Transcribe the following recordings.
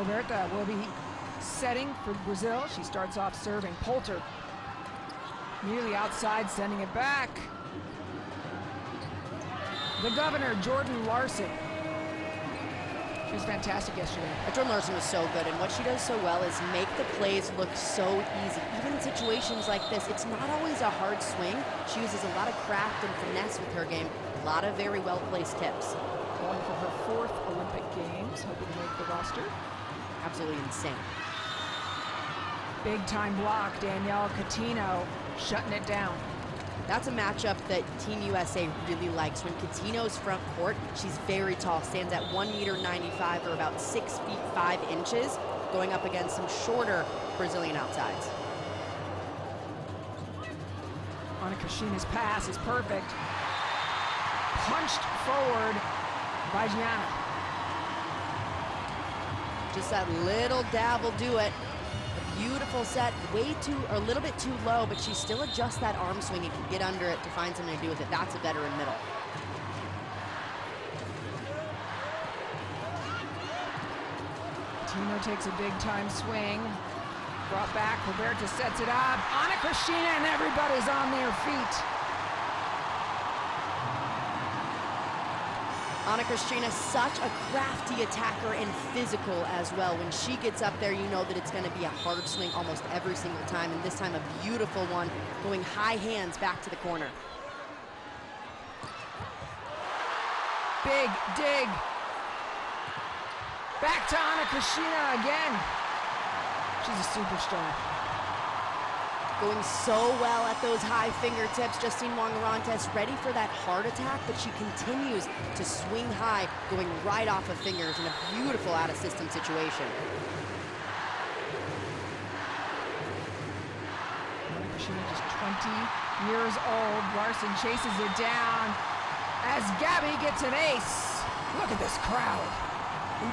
Roberta will be setting for Brazil. She starts off serving. Poulter nearly outside, sending it back. The governor, Jordan Larson. She was fantastic yesterday. Jordan Larson was so good, and what she does so well is make the plays look so easy. Even in situations like this, it's not always a hard swing. She uses a lot of craft and finesse with her game. A lot of very well-placed tips. Going for her 4th Olympic Games, hoping to make the roster. Absolutely insane. Big time block, Danielle Coutinho shutting it down. That's a matchup that Team USA really likes. When Coutinho's front court, she's very tall, stands at 1.95 m or about 6 feet 5 inches, going up against some shorter Brazilian outsides. Anna Krishina's pass is perfect. Punched forward by Gianna. Just that little dab will do it. A beautiful set, a little bit too low, but she still adjusts that arm swing and can get under it to find something to do with it. That's a veteran middle. Tino takes a big time swing. Brought back, Roberta sets it up. Anna Krishina and everybody's on their feet. Anna Krishina, such a crafty attacker and physical as well. When she gets up there, you know that it's going to be a hard swing almost every single time, and this time a beautiful one, going high hands back to the corner. Big dig. Back to Anna Krishina again. She's a superstar. Going so well at those high fingertips. Justine Wongarantes ready for that heart attack, but she continues to swing high, going right off of fingers in a beautiful out-of-system situation. She's just 20 years old. Larson chases it down as Gabi gets an ace. Look at this crowd. And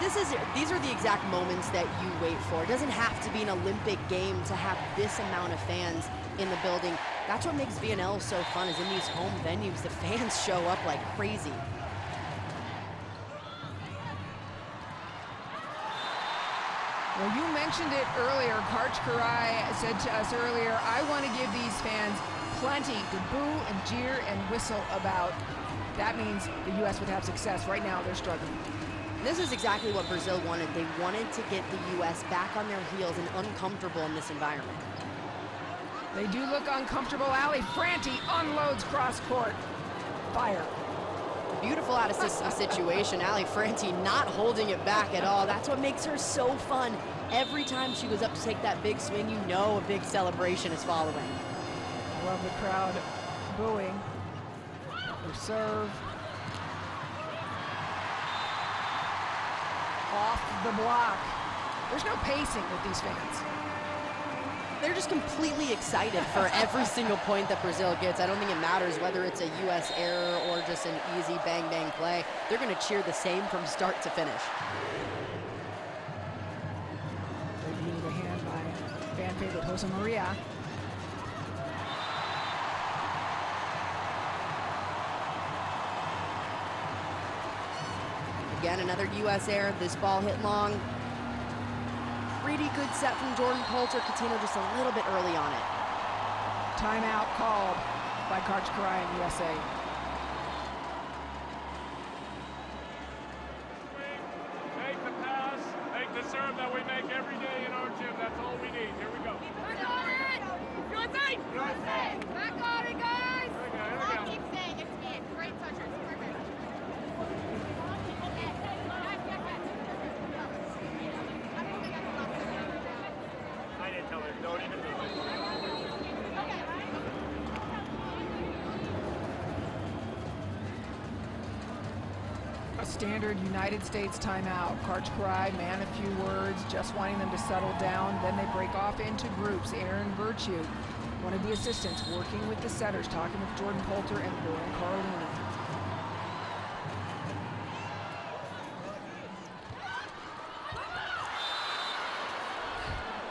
these are the exact moments that you wait for. It doesn't have to be an Olympic game to have this amount of fans in the building. That's what makes VNL so fun, is in these home venues, the fans show up like crazy. Well, you mentioned it earlier. Karch Karai said to us earlier, I want to give these fans plenty to boo and jeer and whistle about. That means the U.S. would have success. Right now, they're struggling. This is exactly what Brazil wanted. They wanted to get the U.S. back on their heels and uncomfortable in this environment. They do look uncomfortable. Ali Franti unloads cross court. Fire. Beautiful out-of-system situation. Ali Franti not holding it back at all. That's what makes her so fun. Every time she goes up to take that big swing, you know a big celebration is following. I love the crowd booing. Her serve. Off the block. There's no pacing with these fans. They're just completely excited for every single point that Brazil gets. I don't think it matters whether it's a U.S. error or just an easy bang-bang play. They're going to cheer the same from start to finish. They're giving the hand by fan favorite Jose Maria. Again, another U.S. error. This ball hit long. Pretty good set from Jordan Poulter. Coutinho just a little bit early on it. Timeout called by Karch Karai in USA. Make the pass, make the serve that we make every day in our gym. That's all we need. Here we go. Back on it! USA! USA! Back on it, guys! I'll keep saying it's me. Great toucher. It's perfect. I didn't tell her. Don't even do it. A standard United States timeout. Karch Karai, man, a few words, just wanting them to settle down. Then they break off into groups. Aaron Virtue, one of the assistants, working with the setters, talking with Jordan Poulter and Lauren Carolina.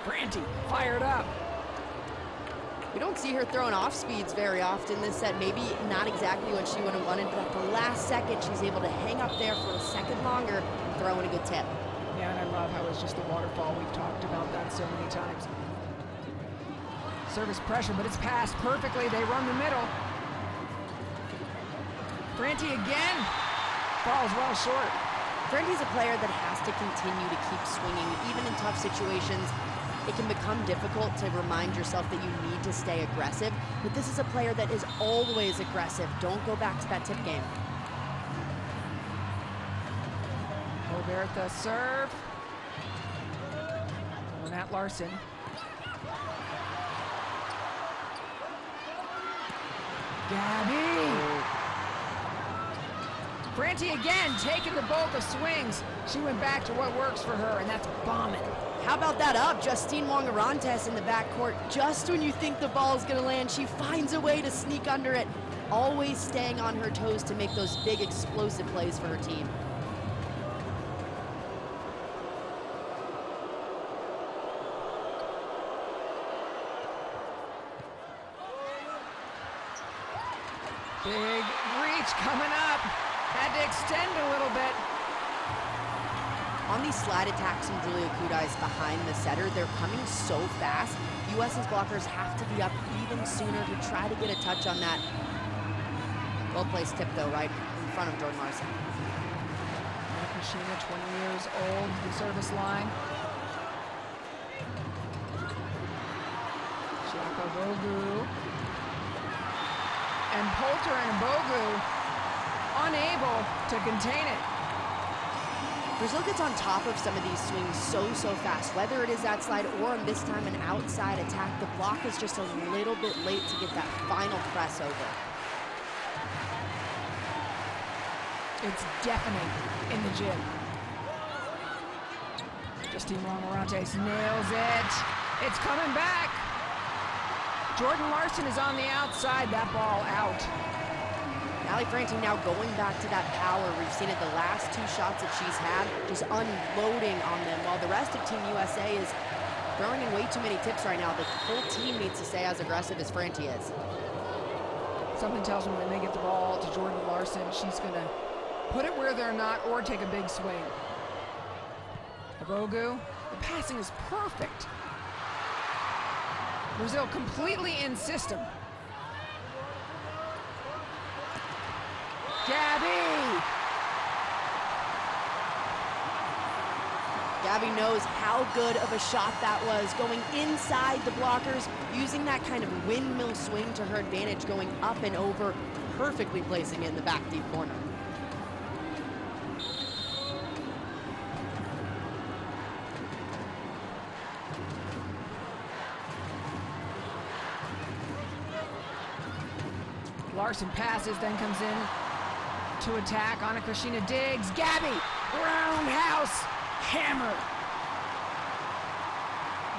Franti fired up. We don't see her throwing off speeds very often this set. Maybe not exactly what she would have wanted, but at the last second, she's able to hang up there for a second longer and throw in a good tip. Yeah, and I love how it's just the waterfall. We've talked about that so many times. Service pressure, but it's passed perfectly. They run the middle. Franti again. Falls well short. Franti's a player that has to continue to keep swinging, even in tough situations. It can become difficult to remind yourself that you need to stay aggressive, but this is a player that is always aggressive. Don't go back to that tip game. Obertha serve. And at Larson. Gabi. Franti again taking the bulk of swings. She went back to what works for her, and that's bombing. How about that up? Justine Wongarantes in the backcourt. Just when you think the ball is going to land, she finds a way to sneak under it. Always staying on her toes to make those big explosive plays for her team. Big reach coming up. Had to extend a little bit. On these slide attacks from Julia Kudais behind the setter, they're coming so fast. US's blockers have to be up even sooner to try to get a touch on that. Well-placed tip, though, right in front of Jordan Larson. Kushina, 20 years old, the service line. Bogu. And Poulter and Bogu unable to contain it. Brazil gets on top of some of these swings so fast, whether it is that slide or this time an outside attack. The block is just a little bit late to get that final press over. It's deafening in the gym. Justine Wongarantes nails it. It's coming back. Jordan Larson is on the outside, that ball out. Allie Franti now going back to that power. We've seen it the last two shots that she's had, just unloading on them, while the rest of Team USA is throwing in way too many tips right now. The whole team needs to stay as aggressive as Franti is. Something tells me when they get the ball to Jordan Larson, she's gonna put it where they're not or take a big swing. Bogu, the passing is perfect. Brazil completely in system. Gabi! Gabi knows how good of a shot that was, going inside the blockers, using that kind of windmill swing to her advantage, going up and over, perfectly placing it in the back deep corner. Larson passes, then comes in to attack. Anna Kushina digs. Gabi, roundhouse, hammer.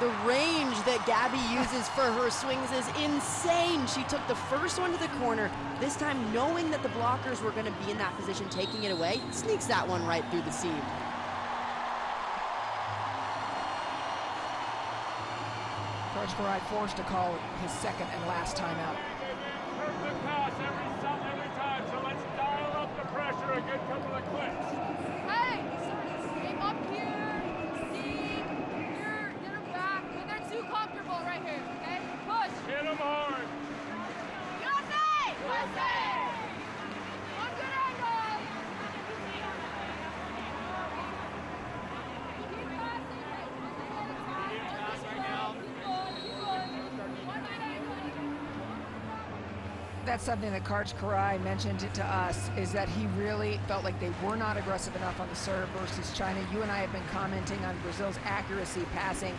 The range that Gabi uses for her swings is insane. She took the first one to the corner, this time knowing that the blockers were going to be in that position, taking it away, sneaks that one right through the seam. Coach Garai forced to call his second and last timeout. Perfect pass every time, so let's dial up the pressure a good couple of clicks. Hey, aim up here, see, get her back. When they're too comfortable right here, okay? Push. Hit them hard. USA! USA! One good angle. Keep passing. Keep going. One good angle. That's something that Coach Garai mentioned to us, is that he really felt like they were not aggressive enough on the serve versus China. You and I have been commenting on Brazil's accuracy passing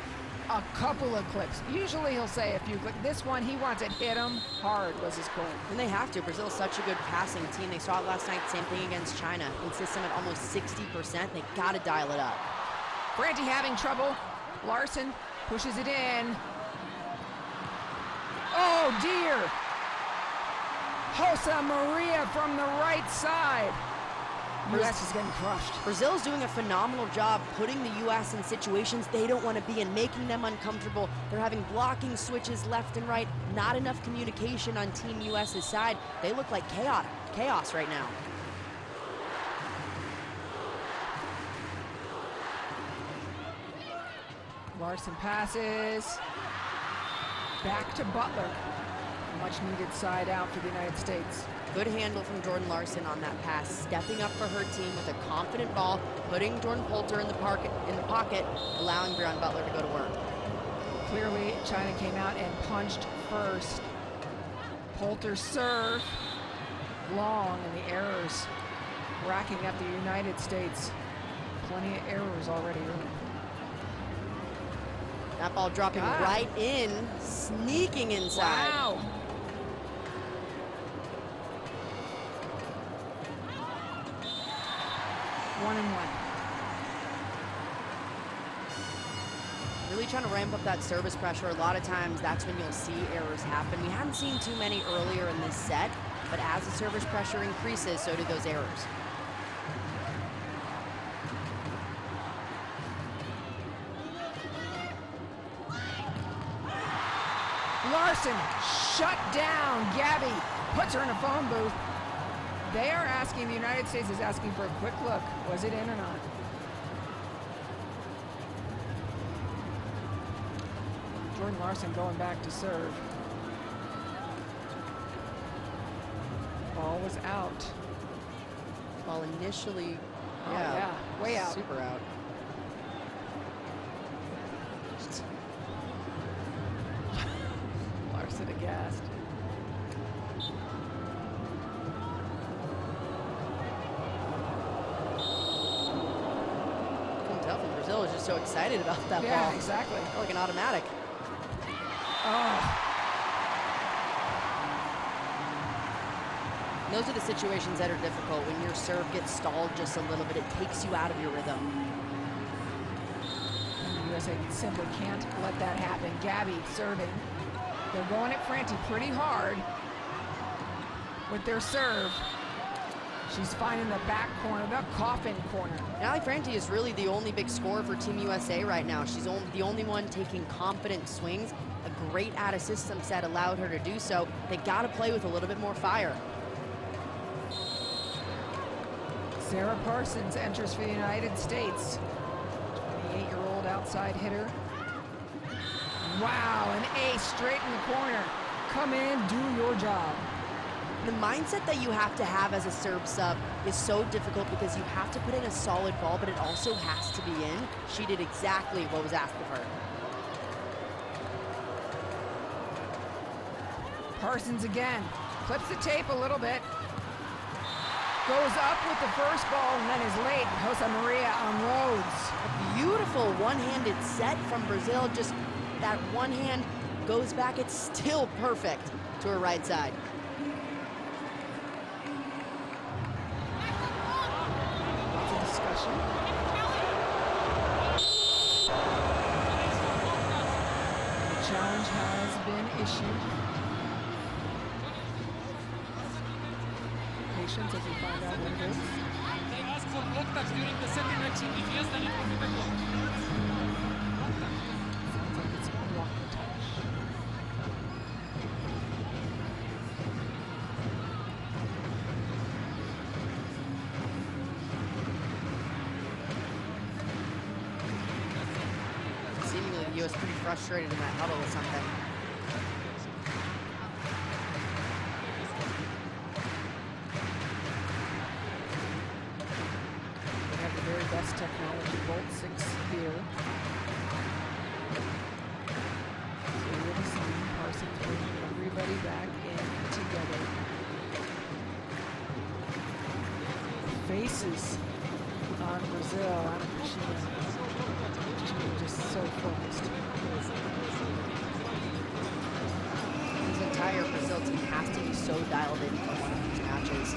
a couple of clips. Usually he'll say a few clips. This one, he wants it hit him hard was his quote. And they have to. Brazil's such a good passing team. They saw it last night, same thing against China. In system at almost 60%. They got to dial it up. Franti having trouble. Larson pushes it in. Oh dear! Jose Maria from the right side. U.S. is getting crushed. Brazil's doing a phenomenal job putting the U.S. in situations they don't want to be in, making them uncomfortable. They're having blocking switches left and right, not enough communication on Team U.S.'s side. They look like chaos right now. Larson passes. Back to Butler. Much needed side out for the United States. Good handle from Jordan Larson on that pass, stepping up for her team with a confident ball, putting Jordan Poulter in the pocket, allowing Brianna Butler to go to work. Clearly, China came out and punched first. Poulter's serve, long, and the errors racking up the United States. Plenty of errors already early. That ball dropping right in, sneaking inside. Wow. One and one. Really trying to ramp up that service pressure. A lot of times that's when you'll see errors happen. We haven't seen too many earlier in this set, but as the service pressure increases, so do those errors. Larson shut down. Gabi puts her in a phone booth. They are asking, the United States is asking for a quick look. Was it in or not? Jordan Larson going back to serve. Ball was out. Ball initially, yeah, way out. Super out. Larson aghast. Brazil is just so excited about that ball. Yeah, exactly. Like an automatic. Oh. Those are the situations that are difficult. When your serve gets stalled just a little bit, it takes you out of your rhythm. And the USA simply can't let that happen. Gabi serving. They're going at Franti pretty hard with their serve. She's finding the back corner, the coffin corner. Ali Franti is really the only big scorer for Team USA right now. She's the only one taking confident swings. A great out-of-system set allowed her to do so. They got to play with a little bit more fire. Sarah Parsons enters for the United States. 28-year-old outside hitter. Wow, an ace straight in the corner. Come in, do your job. The mindset that you have to have as a serve sub is so difficult because you have to put in a solid ball, but it also has to be in. She did exactly what was asked of her. Parsons again, clips the tape a little bit. Goes up with the first ball and then is late. Jose Maria on Rhodes. A beautiful one-handed set from Brazil. Just that one hand goes back. It's still perfect to her right side. Lots of discussion. The challenge has been issued. Patience as we find out what it is. They asked for block touch during the second action. If yes, then it will be back block. Sounds like it's a block touch. Seemingly the U.S. pretty frustrated in that huddle with something. Best technology, Volt 6 here. So you're going to see Parsons bringing everybody back in together. Faces on Brazil, Ana Cristina, just so focused. This entire Brazil team has to be so dialed in for one of these matches.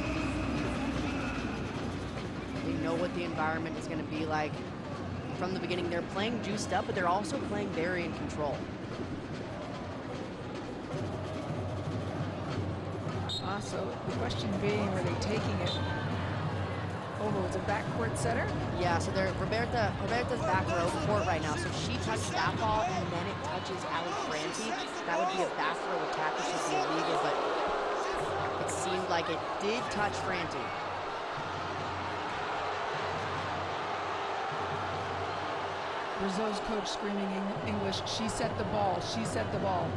They know what the environment is going to be like. From the beginning, they're playing juiced up, but they're also playing very in control. So the question being, were they taking it over? Was a backcourt setter? Yeah, so they're Roberta's back row court right now. So she touched that ball, and then it touches Ali Franti. That would be a back row attack, which would be illegal, but it seemed like it did touch Franti. Brazil's coach screaming in English, she set the ball, she set the ball.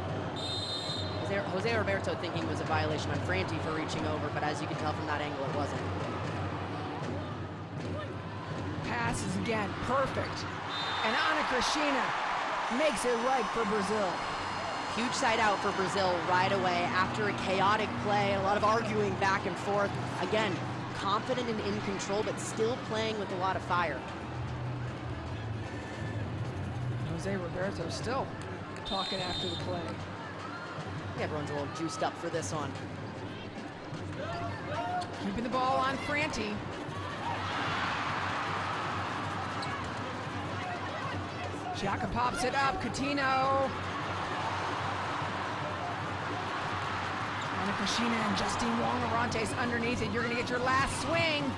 Jose Roberto thinking it was a violation on Franti for reaching over, but as you can tell from that angle, it wasn't. Passes again, perfect. And Ana Cristina makes it right for Brazil. Huge side out for Brazil right away after a chaotic play, a lot of arguing back and forth. Again, confident and in control, but still playing with a lot of fire. Jose Roberto still talking after the play. Everyone's a little juiced up for this one. Keeping the ball on Franti. Xhaka pops it up, Coutinho. Ana Cristina and Justine Wong Arantes underneath it. You're gonna get your last swing.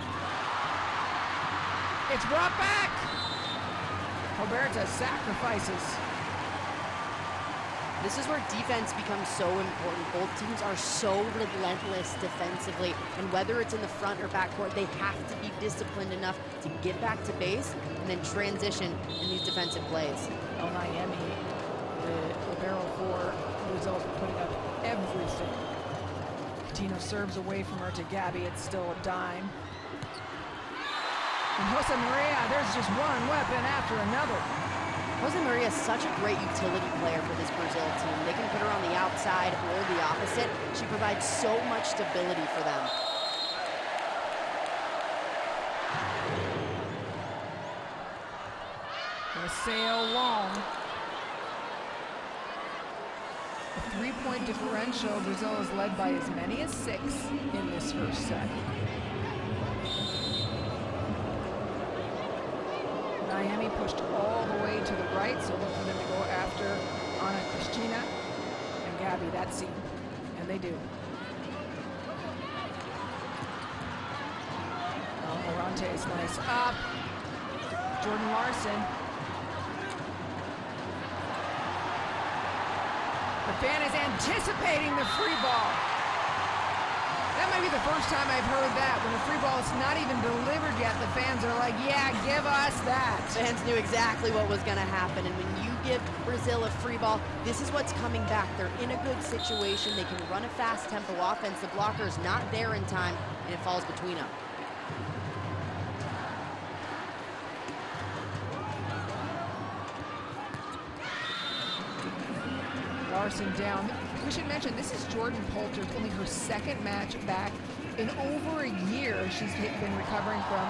It's brought back. Roberta sacrifices. This is where defense becomes so important. Both teams are so relentless defensively, and whether it's in the front or back court, they have to be disciplined enough to get back to base and then transition in these defensive plays. El Miami, the libero for Brazil, putting up everything. Coutinho serves away from her to Gabi. It's still a dime. And Jose Maria, there's just one weapon after another. Jose Maria is such a great utility player for this Brazil team. They can put her on the outside or the opposite. She provides so much stability for them. Gonna sail long. A 3-point differential. Brazil is led by as many as 6 in this first set. Miami pushed all the way to the right, so look for them to go after Ana Cristina and Gabi that seam, and they do. Arantes nice up. Jordan Larson. The fan is anticipating the free ball. That might be the first time I've heard that. When the free ball is not even delivered yet, the fans are like, yeah, give us that. Fans knew exactly what was gonna happen, and when you give Brazil a free ball, this is what's coming back. They're in a good situation. They can run a fast tempo offense. The blocker's not there in time, and it falls between them. Larson down. We should mention, this is Jordan Poulter, only her second match back in over a year. She's been recovering from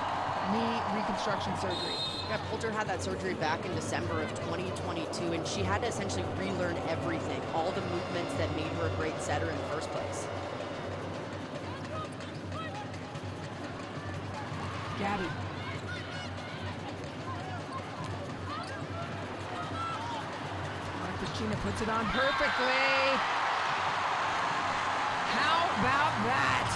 knee reconstruction surgery. Yeah, Poulter had that surgery back in December of 2022, and she had to essentially relearn everything, all the movements that made her a great setter in the first place. Gabi. Cristina puts it on perfectly. How about that?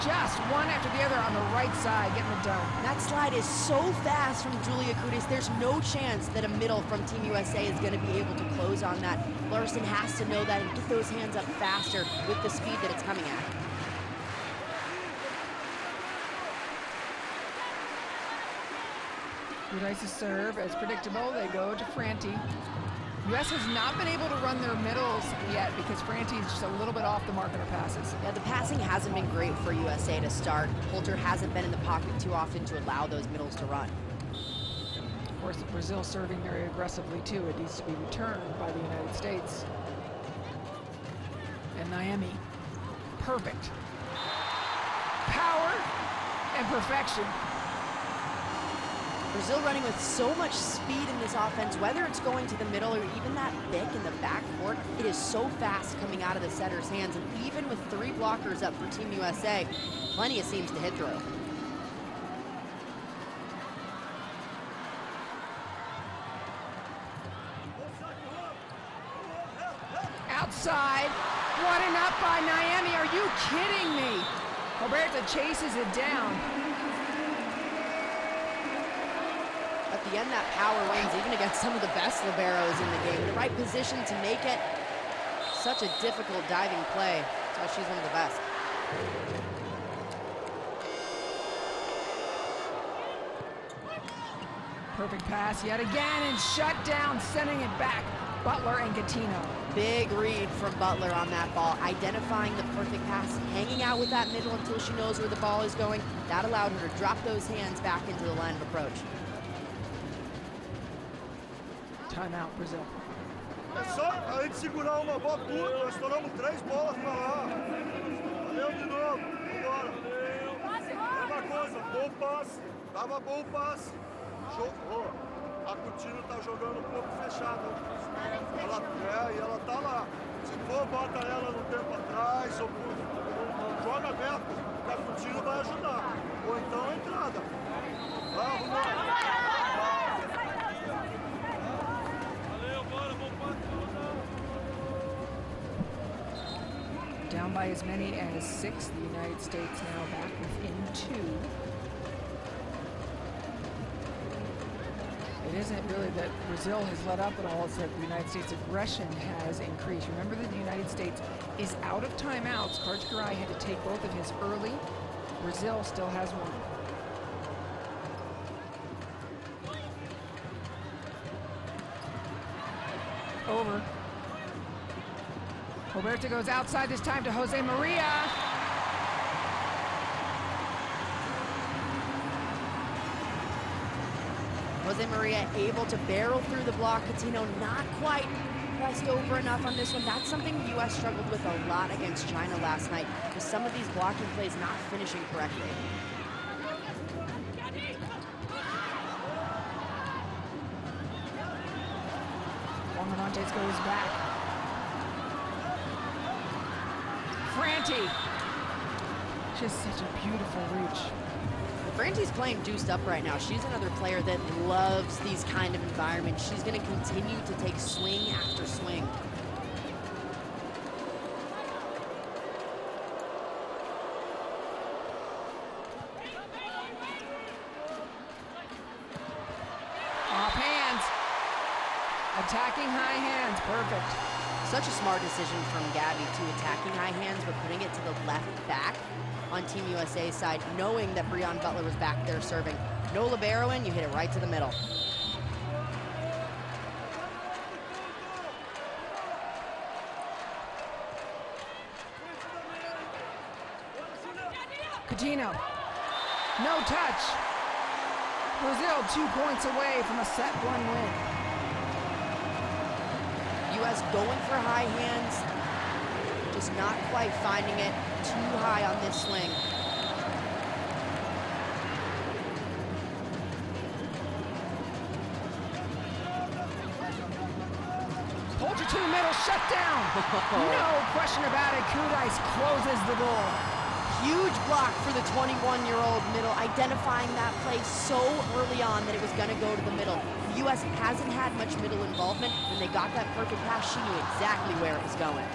Just one after the other on the right side, getting it done. That slide is so fast from Julia Kudis. There's no chance that a middle from Team USA is going to be able to close on that. Larson has to know that and get those hands up faster with the speed that it's coming at. Kudis' serve, as predictable, they go to Franti. U.S. has not been able to run their middles yet because Franti is just a little bit off the mark on her passes. Yeah, the passing hasn't been great for USA to start. Poulter hasn't been in the pocket too often to allow those middles to run. Of course, Brazil serving very aggressively too. It needs to be returned by the United States. And Miami, perfect. Power and perfection. Brazil running with so much speed in this offense, whether it's going to the middle or even that pick in the backcourt, it is so fast coming out of the setter's hands. And even with 3 blockers up for Team USA, plenty of seams to hit through. Outside, what an up by Miami, are you kidding me? Roberta chases it down. At the end, that power wins, even against some of the best liberos in the game. The right position to make it. Such a difficult diving play. That's why she's one of the best. Perfect pass yet again and shut down, sending it back. Butler and Gattino. Big read from Butler on that ball, identifying the perfect pass, hanging out with that middle until she knows where the ball is going. That allowed her to drop those hands back into the line of approach. Timeout, Brazil. É só a gente segurar uma bola curta, nós estouramos 3 bolas pra lá. Valeu de novo, vambora. Mesma coisa, bom passe, tava bom passe. Jogou. A Coutinho tá jogando um pouco fechado. E ela tá lá. Se for, bota ela no tempo atrás, ou joga aberto, que a Coutinho vai ajudar. Ou então a entrada. Vai arrumar. Down by as many as 6, the United States now back within 2. It isn't really that Brazil has let up at all, it's that the United States' aggression has increased. Remember that the United States is out of timeouts. Karch had to take both of his early. Brazil still has one. Over. Roberto goes outside this time to Jose Maria. Jose Maria able to barrel through the block. Coutinho not quite pressed over enough on this one. That's something the U.S. struggled with a lot against China last night, with some of these blocking plays not finishing correctly. Montes goes back. Franti. Just such a beautiful reach. Franti's playing deuced up right now. She's another player that loves these kind of environments. She's going to continue to take swing after swing. Off hands. Attacking high hands. Perfect. Such a smart decision from Gabi to attacking high hands, but putting it to the left back on Team USA's side, knowing that Breon Butler was back there serving. No libero in, you hit it right to the middle. Coutinho. No touch. Brazil 2 points away from a set 1 win. U.S. going for high hands, just not quite finding it too high on this swing. Hold you to the middle, shut down. No question about it, Kudais closes the door. Huge block for the 21-year-old middle, identifying that play so early on that it was going to go to the middle. The U.S. hasn't had much middle involvement. When they got that perfect pass, she knew exactly where it was going.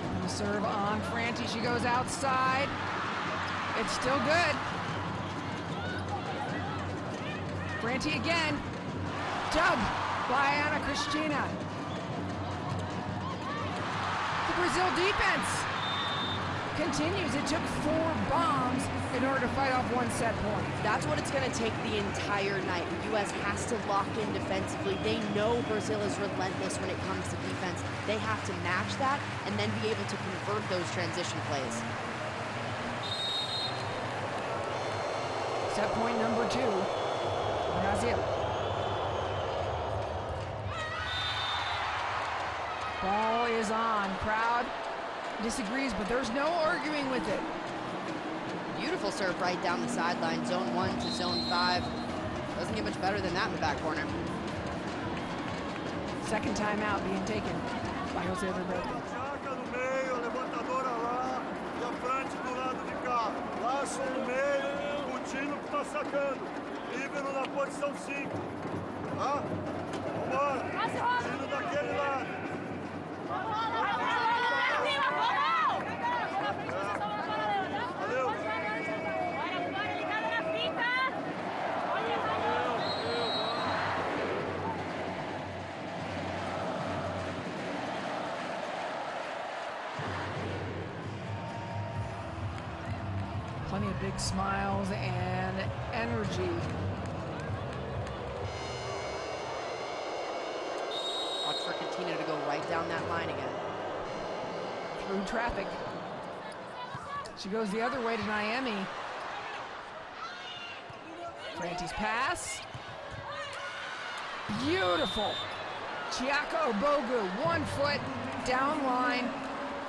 Keeping the serve on Franti, she goes outside. It's still good. Franti again. Dug by Ana Cristina. The Brazil defense continues. It took 4 bombs in order to fight off 1 set point. That's what it's going to take the entire night. The U.S. has to lock in defensively. They know Brazil is relentless when it comes to defense. They have to match that and then be able to convert those transition plays. Set point number 2, Brazil. Ball is on. Crowd disagrees, but there's no arguing with it. Beautiful serve right down the sideline, zone 1 to zone 5. Doesn't get much better than that in the back corner. Second timeout being taken by Jose Roberto. Jaca no meio, a levantadora lá, e a frente do lado de cá. Laço no meio, o Tino que tá sacando. Líbero na posição 5. Tá? Vambora. Tino daquele lado. plenty of big smiles and energy. Watch for Katina to go right down that line again. Through traffic. She goes the other way to Naomi. Franti's pass. Beautiful. Chiaka Obogu, 1 foot, down line,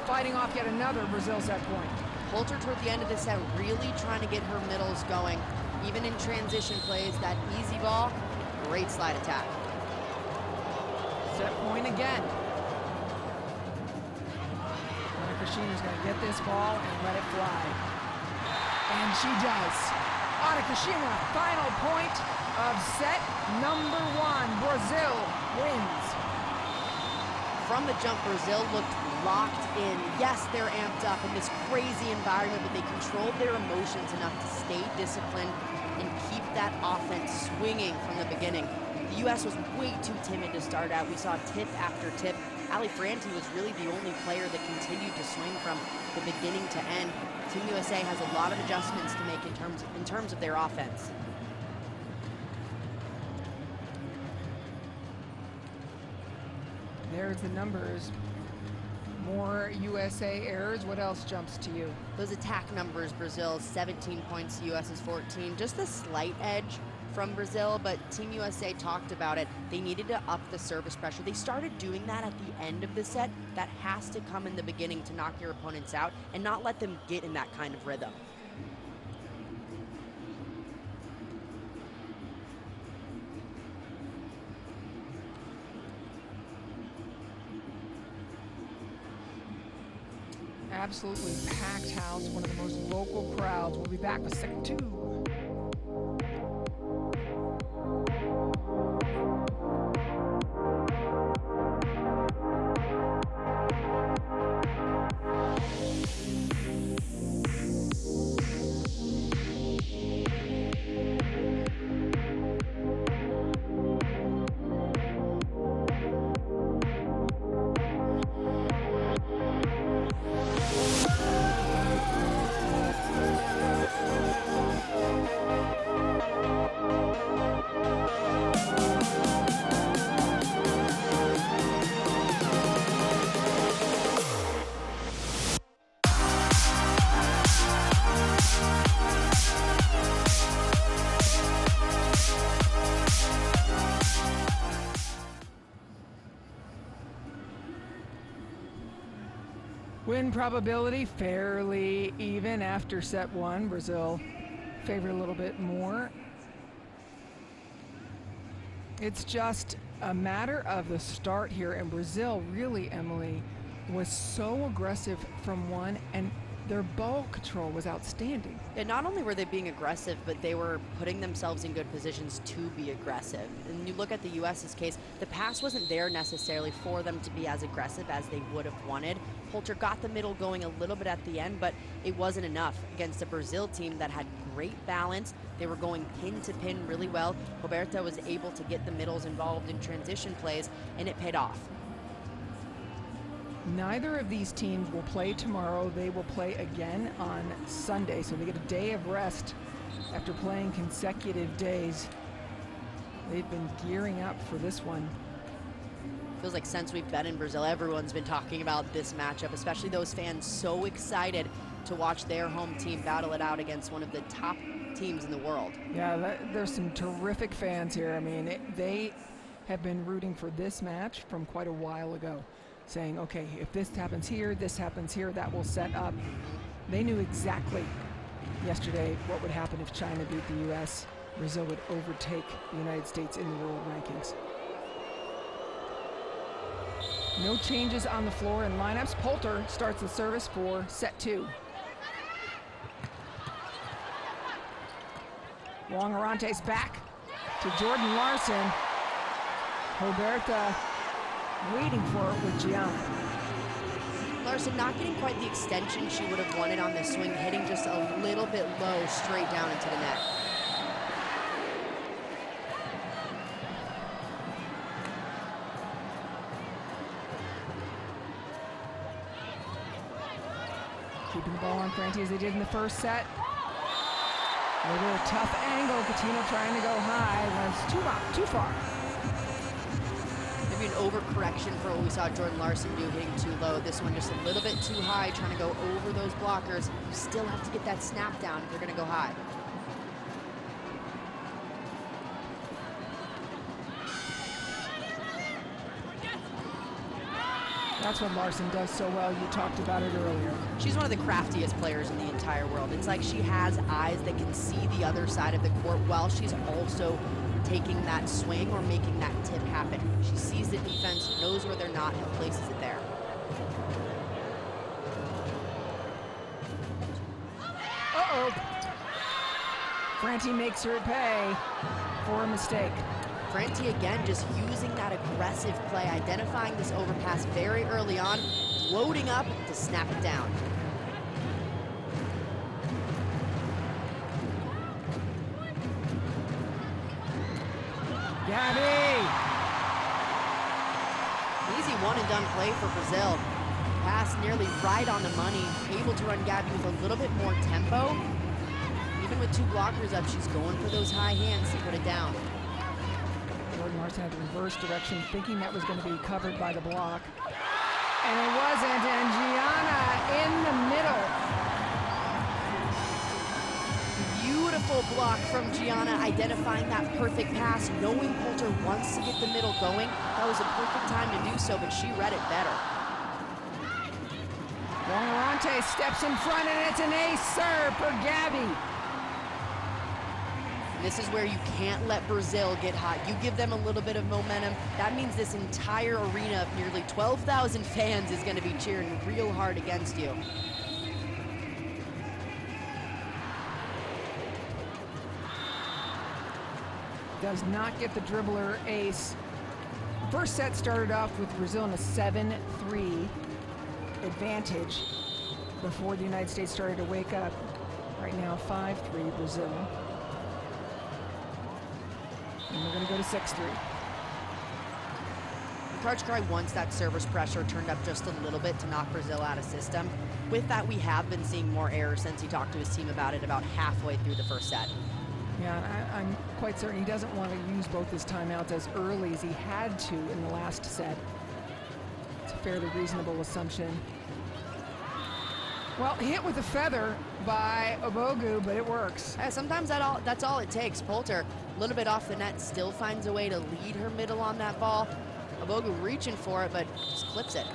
fighting off yet another Brazil set point. Poulter toward the end of the set really trying to get her middles going. Even in transition plays, that easy ball, great slide attack. Set point again. Anna is going to get this ball and let it fly. And she does. Anna Kashima, final point of set number 1. Brazil wins. From the jump, Brazil looked locked in. Yes, they're amped up in this crazy environment, but they controlled their emotions enough to stay disciplined and keep that offense swinging from the beginning. The U.S. was way too timid to start out. We saw tip after tip. Ali Franti was really the only player that continued to swing from the beginning to end. Team USA has a lot of adjustments to make in terms of their offense. There's the numbers. More USA errors. What else jumps to you? Those attack numbers, Brazil 17 points, US is 14. Just a slight edge from Brazil, but Team USA talked about it. They needed to up the service pressure. They started doing that at the end of the set. That has to come in the beginning to knock your opponents out and not let them get in that kind of rhythm. Absolutely packed house, one of the most vocal crowds. We'll be back with set 2. Win probability fairly even after set 1. Brazil favored a little bit more. It's just a matter of the start here, and Brazil really, Emily, was so aggressive from 1, and their ball control was outstanding. And not only were they being aggressive, but they were putting themselves in good positions to be aggressive. And you look at the US's case, the pass wasn't there necessarily for them to be as aggressive as they would have wanted. Poulter got the middle going a little bit at the end, but it wasn't enough against a Brazil team that had great balance. They were going pin to pin really well. Roberta was able to get the middles involved in transition plays, and it paid off. Neither of these teams will play tomorrow. They will play again on Sunday, so they get a day of rest after playing consecutive days. They've been gearing up for this one. Feels like since we've been in Brazil, everyone's been talking about this matchup, especially those fans so excited to watch their home team battle it out against one of the top teams in the world. Yeah, there's some terrific fans here. I mean, they have been rooting for this match from quite a while ago, saying, okay, if this happens here, that will set up. They knew exactly yesterday what would happen if China beat the US. Brazil would overtake the United States in the world rankings. No changes on the floor in lineups. Poulter starts the service for set 2. Wong Arante's back to Jordan Larson. Roberta waiting for it with Gian. Larson not getting quite the extension she would have wanted on the swing, hitting just a little bit low straight down into the net. Keeping the ball on Franti as they did in the first set. A little bit of tough angle. Coutinho trying to go high. Was too far. Maybe an overcorrection for what we saw Jordan Larson do, hitting too low. This one just a little bit too high, trying to go over those blockers. You still have to get that snap down if you're going to go high. That's what Larson does so well. You talked about it earlier. She's one of the craftiest players in the entire world. It's like she has eyes that can see the other side of the court while she's also taking that swing or making that tip happen. She sees the defense, knows where they're not, and places it there. Uh-oh. Franti makes her pay for a mistake. Franti again just using that aggressive play, identifying this overpass very early on, loading up to snap it down. Gabi! Easy one and done play for Brazil. Pass nearly right on the money, able to run Gabi with a little bit more tempo. Even with 2 blockers up, she's going for those high hands to put it down. Jordan Larson had the reverse direction, thinking that was going to be covered by the block. And it wasn't, and Gianna in the middle. Beautiful block from Gianna, identifying that perfect pass, knowing Poulter wants to get the middle going. That was a perfect time to do so, but she read it better. Wongarante steps in front, and it's an ace serve for Gabi. This is where you can't let Brazil get hot. You give them a little bit of momentum. That means this entire arena of nearly 12,000 fans is going to be cheering real hard against you. Does not get the dribbler ace. First set started off with Brazil in a 7-3 advantage before the United States started to wake up. Right now, 5-3 Brazil. And we're going to go to 6-3. Karchkrai wants that service pressure turned up just a little bit to knock Brazil out of system. With that, we have been seeing more errors since he talked to his team about it about halfway through the first set. Yeah, I'm quite certain he doesn't want to use both his timeouts as early as he had to in the last set. It's a fairly reasonable assumption. Well, hit with a feather by Obogu, but it works. Sometimes that's all it takes. Poulter, a little bit off the net, still finds a way to lead her middle on that ball. Obogu reaching for it, but just clips it.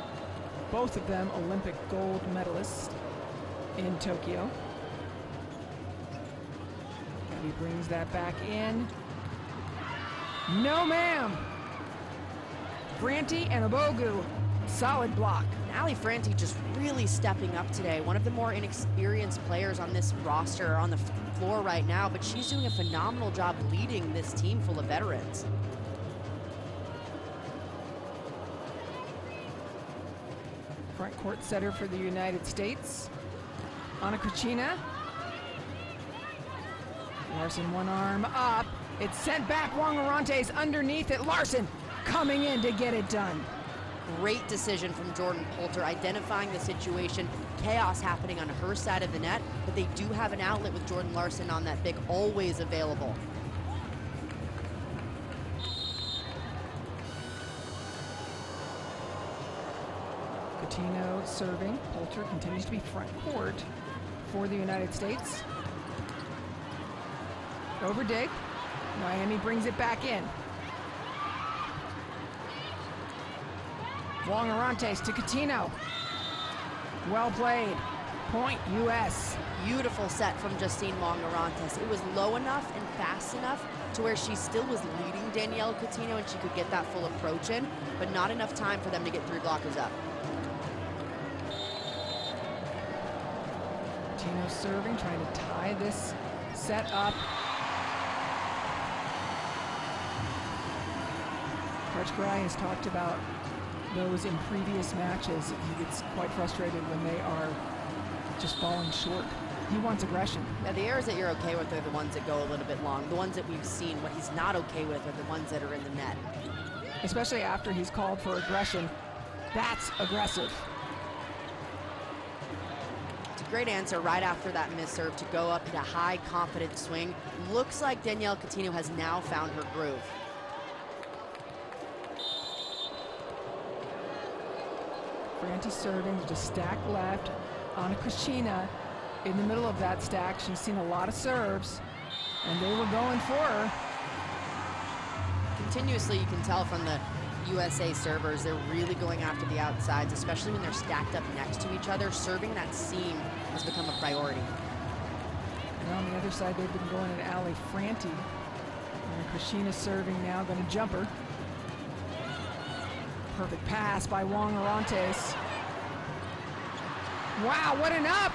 Both of them Olympic gold medalists in Tokyo. He brings that back in. No, ma'am. Franti and Obogu, solid block. Ali Franti just really stepping up today. One of the more inexperienced players on this roster, on the floor right now, but she's doing a phenomenal job leading this team full of veterans. Front court setter for the United States, Anna Krachina. Larson, one arm up. It's sent back. Wongarante's underneath it. Larson coming in to get it done. Great decision from Jordan Poulter, identifying the situation. Chaos happening on her side of the net, but they do have an outlet with Jordan Larson on that big, always available. Coutinho serving. Poulter continues to be front court for the United States. Over dig. Miami brings it back in. Wongarantes to Coutinho. Well played. Point US. Beautiful set from Justine Wongarantes. It was low enough and fast enough to where she still was leading Danielle Coutinho and she could get that full approach in, but not enough time for them to get 3 blockers up. Coutinho serving, trying to tie this set up. Karchkrai has talked about those in previous matches. He gets quite frustrated when they are just falling short. He wants aggression. Yeah, the errors that you're okay with are the ones that go a little bit long. The ones that we've seen, what he's not okay with are the ones that are in the net. Especially after he's called for aggression. That's aggressive. Great answer right after that miss serve to go up, hit a high, confident swing. Looks like Danielle Coutinho has now found her groove. Franti serving, just stack left. Anna Krishina in the middle of that stack. She's seen a lot of serves, and they were going for her. Continuously, you can tell from the USA servers, they're really going after the outsides, especially when they're stacked up next to each other. Serving that seam has become a priority. And on the other side, they've been going at Ali Franti. And Krishina serving now, going to jump her. Perfect pass by Wong Orantes. Wow, what an up!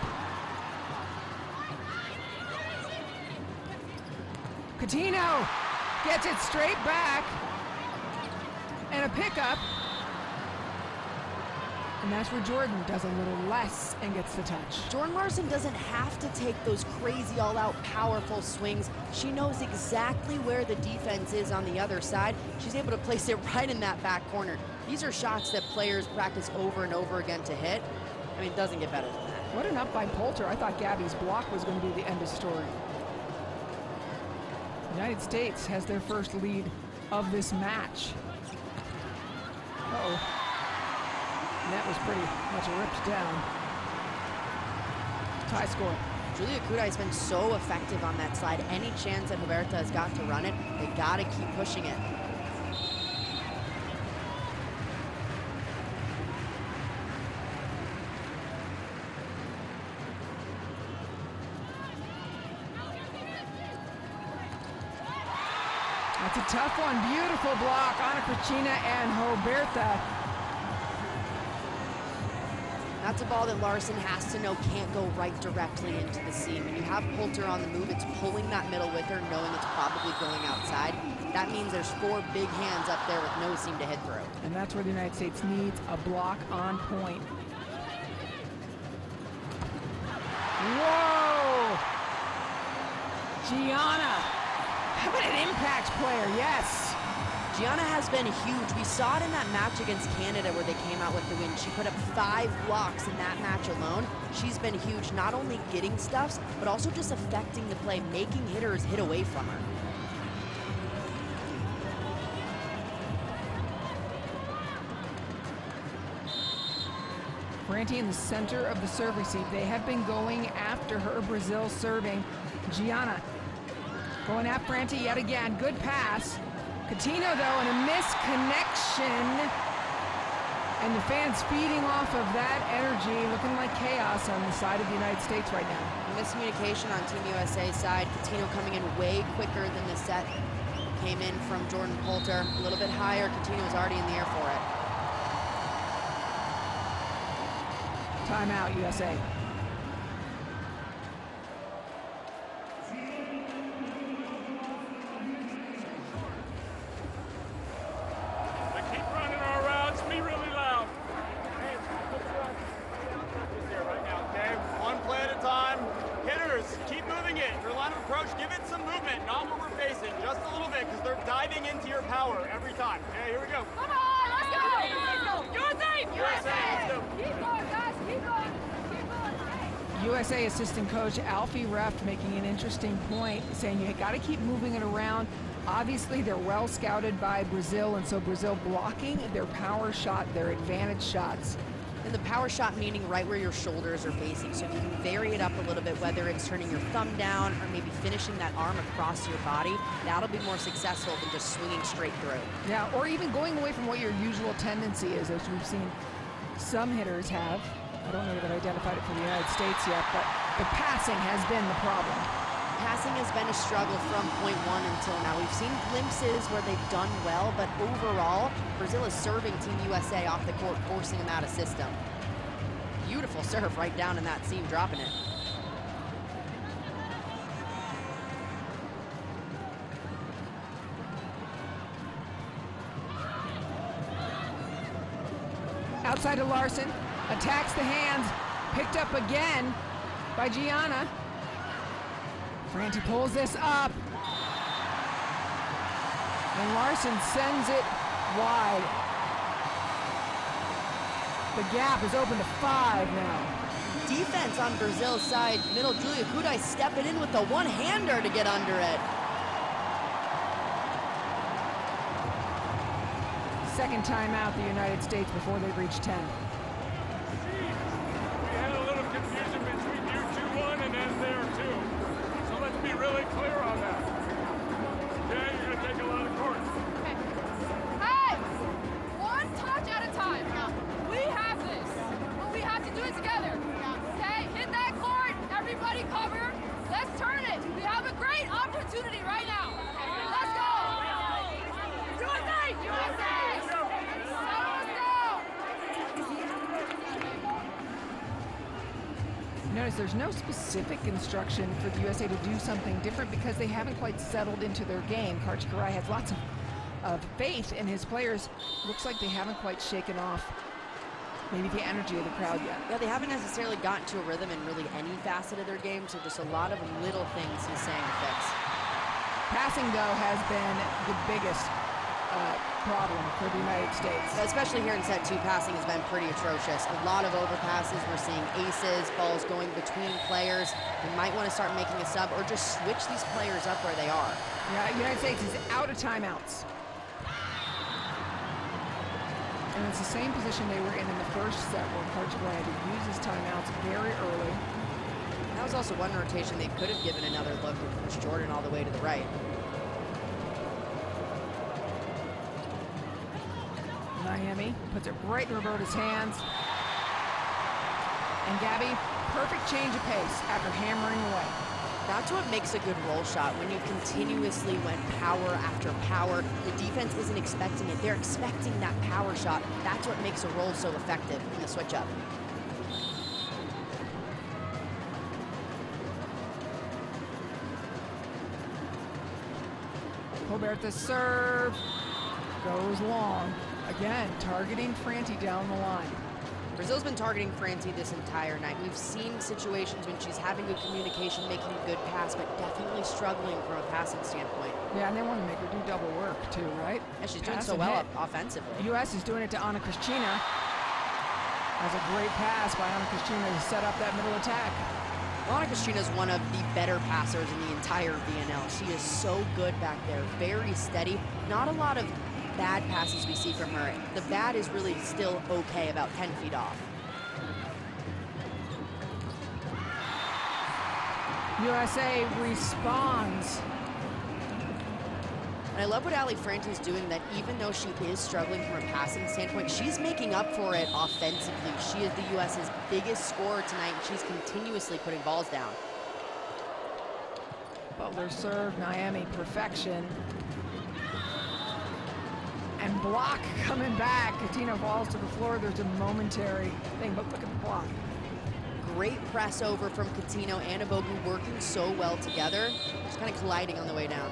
Coutinho gets it straight back. And a pickup. And that's where Jordan does a little less and gets the touch. Jordan Larson doesn't have to take those crazy all-out powerful swings. She knows exactly where the defense is on the other side. She's able to place it right in that back corner. These are shots that players practice over and over again to hit. I mean, it doesn't get better than that. What an up by Poulter. I thought Gabi's block was going to be the end of the story. The United States has their first lead of this match. Uh-oh. Net was pretty much ripped down. Tie score. Julia Kuda has been so effective on that slide. Any chance that Huberta has got to run it, they got to keep pushing it. That's a tough one. Beautiful block. Anna Krishina and Huberta. That's a ball that Larson has to know can't go right directly into the seam. When you have Poulter on the move, it's pulling that middle with her, knowing it's probably going outside. That means there's 4 big hands up there with no seam to hit through. And that's where the United States needs a block on point. Whoa! Gianna. How about an impact player? Yes. Gianna has been huge. We saw it in that match against Canada where they came out with the win. She put up 5 blocks in that match alone. She's been huge, not only getting stuffs, but also just affecting the play, making hitters hit away from her. Franti in the center of the serve receive. They have been going after her. Brazil serving. Gianna going at Franti yet again. Good pass. Coutinho, though, and a misconnection. And the fans feeding off of that energy, looking like chaos on the side of the United States right now. Miscommunication on Team USA's side. Coutinho coming in way quicker than the set came in from Jordan Poulter. A little bit higher. Coutinho was already in the air for it. Timeout, USA. USA assistant coach Alfie Reft making an interesting point, saying you got to keep moving it around. Obviously, they're well scouted by Brazil, and so Brazil blocking their power shot, their advantage shots. And the power shot meaning right where your shoulders are facing. So if you can vary it up a little bit, whether it's turning your thumb down or maybe finishing that arm across your body, that'll be more successful than just swinging straight through. Yeah, or even going away from what your usual tendency is, as we've seen some hitters have. I don't know that I identified it for the United States yet, but the passing has been the problem. Passing has been a struggle from point 1 until now. We've seen glimpses where they've done well, but overall, Brazil is serving Team USA off the court, forcing them out of system. Beautiful serve right down in that seam, dropping it. Outside to Larson. Attacks the hands, picked up again by Gianna. Franti pulls this up. And Larson sends it wide. The gap is open to 5 now. Defense on Brazil's side. Middle, Julia Kudai stepping in with the one-hander to get under it. Second timeout, the United States, before they reach 10. We had a little confusion between you 2-1 and then there too. So let's be really clear on that. Okay, you're gonna take a lot of court. Okay. Hey! One touch at a time. We have this, but we have to do it together. Okay? Hit that court. Everybody cover. Let's turn it. We have a great opportunity right now. Let's go. USA! USA! Notice there's no specific instruction for the USA to do something different because they haven't quite settled into their game. Karch Karai has lots of faith in his players. Looks like they haven't quite shaken off maybe the energy of the crowd yet. Yeah, they haven't necessarily gotten to a rhythm in really any facet of their game, so just a lot of little things he's saying to fix. Passing, though, has been the biggest problem for the United States. Especially here in set 2, passing has been pretty atrocious. A lot of overpasses. We're seeing aces, balls going between players. We might want to start making a sub or just switch these players up where they are. Yeah, United States is out of timeouts. And it's the same position they were in the first set where Karch Karai had to use his timeouts very early. That was also one rotation they could have given another look and pushed Jordan all the way to the right. Miami puts it right in Roberta's hands. And Gabi, perfect change of pace after hammering away. That's what makes a good roll shot, when you continuously went power after power. The defense isn't expecting it. They're expecting that power shot. That's what makes a roll so effective in the switch up. Roberta's serve goes long. Again, targeting Franti down the line. Brazil's been targeting Franti this entire night. We've seen situations when she's having good communication, making a good pass, but definitely struggling from a passing standpoint. Yeah, and they want to make her do double work too, right? And she's doing Pass so and well hit. offensively. U.S. is doing it to Ana Cristina. Has a great pass by Ana Cristina to set up that middle attack. Ana Cristina is one of the better passers in the entire VNL. She is so good back there, very steady. Not a lot of bad passes we see from her. The bad is really still okay, about 10 feet off. USA responds. And I love what Ali Franti's doing, that even though she is struggling from a passing standpoint, she's making up for it offensively. She is the US's biggest scorer tonight, and she's continuously putting balls down. Butler serve, Miami perfection. And block coming back. Katina falls to the floor. There's a momentary thing, but look at the block. Great press over from Coutinho and Abogu, working so well together. Just kind of colliding on the way down.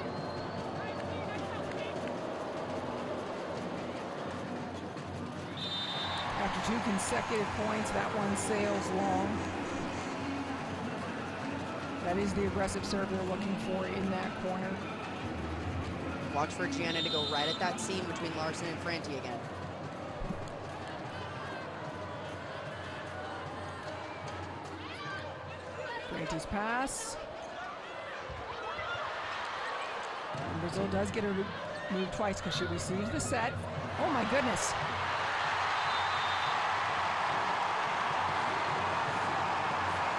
After 2 consecutive points, that one sails long. That is the aggressive serve they're looking for in that corner. Watch for Gianna to go right at that seam between Larson and Franti again. Franti's pass. And Brazil does get her move twice because she receives the set. Oh my goodness.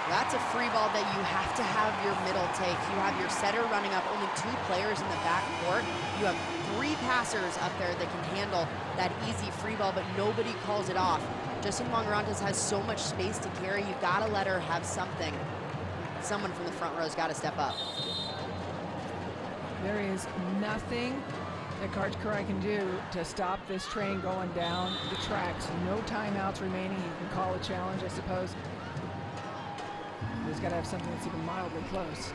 That's a free ball that you have to have your middle take. You have your setter running up, only 2 players in the back court. You have 3 passers up there that can handle that easy free ball, but nobody calls it off. Justin Mongarantes has so much space to carry. You gotta let her have something. Someone from the front row's gotta step up. There is nothing that Karch Karai can do to stop this train going down the tracks. No timeouts remaining. You can call a challenge, I suppose. He's got to have something that's even mildly close.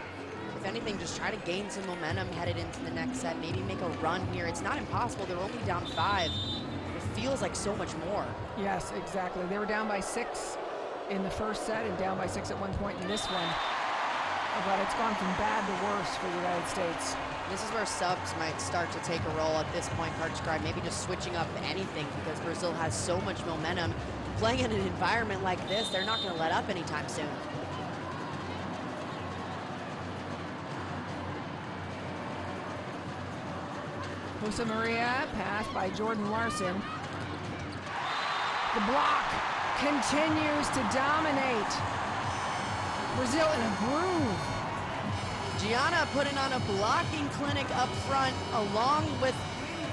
If anything, just try to gain some momentum headed into the next set. Maybe make a run here. It's not impossible. They're only down 5. It feels like so much more. Yes, exactly. They were down by 6 in the first set and down by 6 at one point in this one. But it's gone from bad to worse for the United States. This is where subs might start to take a role at this point. Karch Karai maybe just switching up anything, because Brazil has so much momentum. playing in an environment like this, they're not going to let up anytime soon. Jose Maria, pass by Jordan Larson. The block continues to dominate. Brazil in a groove. Gianna putting on a blocking clinic up front along with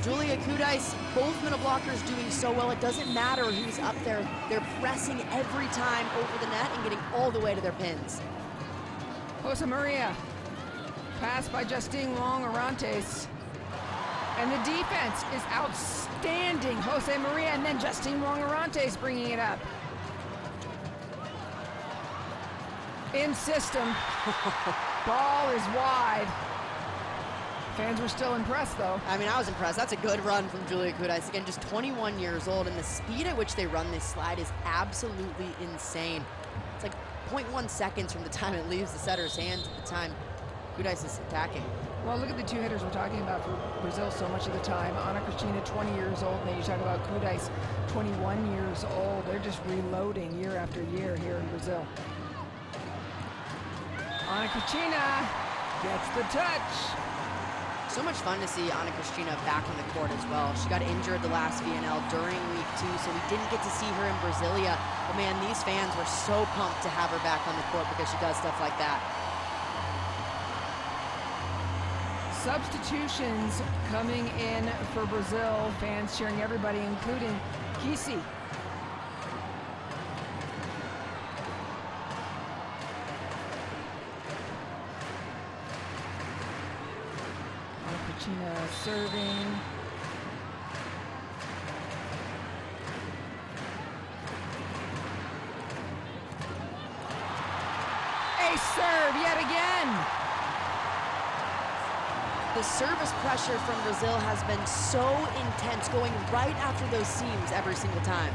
Julia Kudais. Both middle blockers doing so well. It doesn't matter who's up there. They're pressing every time over the net and getting all the way to their pins. Jose Maria, pass by Justine Long-Orantes. And the defense is outstanding. Jose Maria and then Justine Long-Orantes bringing it up. In system. Ball is wide. Fans were still impressed, though. I mean, I was impressed. That's a good run from Julia Kudais. Again, just 21 years old, and the speed at which they run this slide is absolutely insane. It's like 0.1 seconds from the time it leaves the setter's hand to the time Kudais is attacking. Well, look at the two hitters we're talking about for Brazil so much of the time. Ana Cristina, 20 years old, and then you talk about Kudais, 21 years old. They're just reloading year after year here in Brazil. Ana Cristina gets the touch. So much fun to see Ana Cristina back on the court as well. She got injured the last VNL during week 2, so we didn't get to see her in Brasilia. But man, these fans were so pumped to have her back on the court because she does stuff like that. Substitutions coming in for Brazil. Fans cheering everybody, including Kisi. Ana serving. Ace serve yet again. The service pressure from Brazil has been so intense, going right after those seams every single time.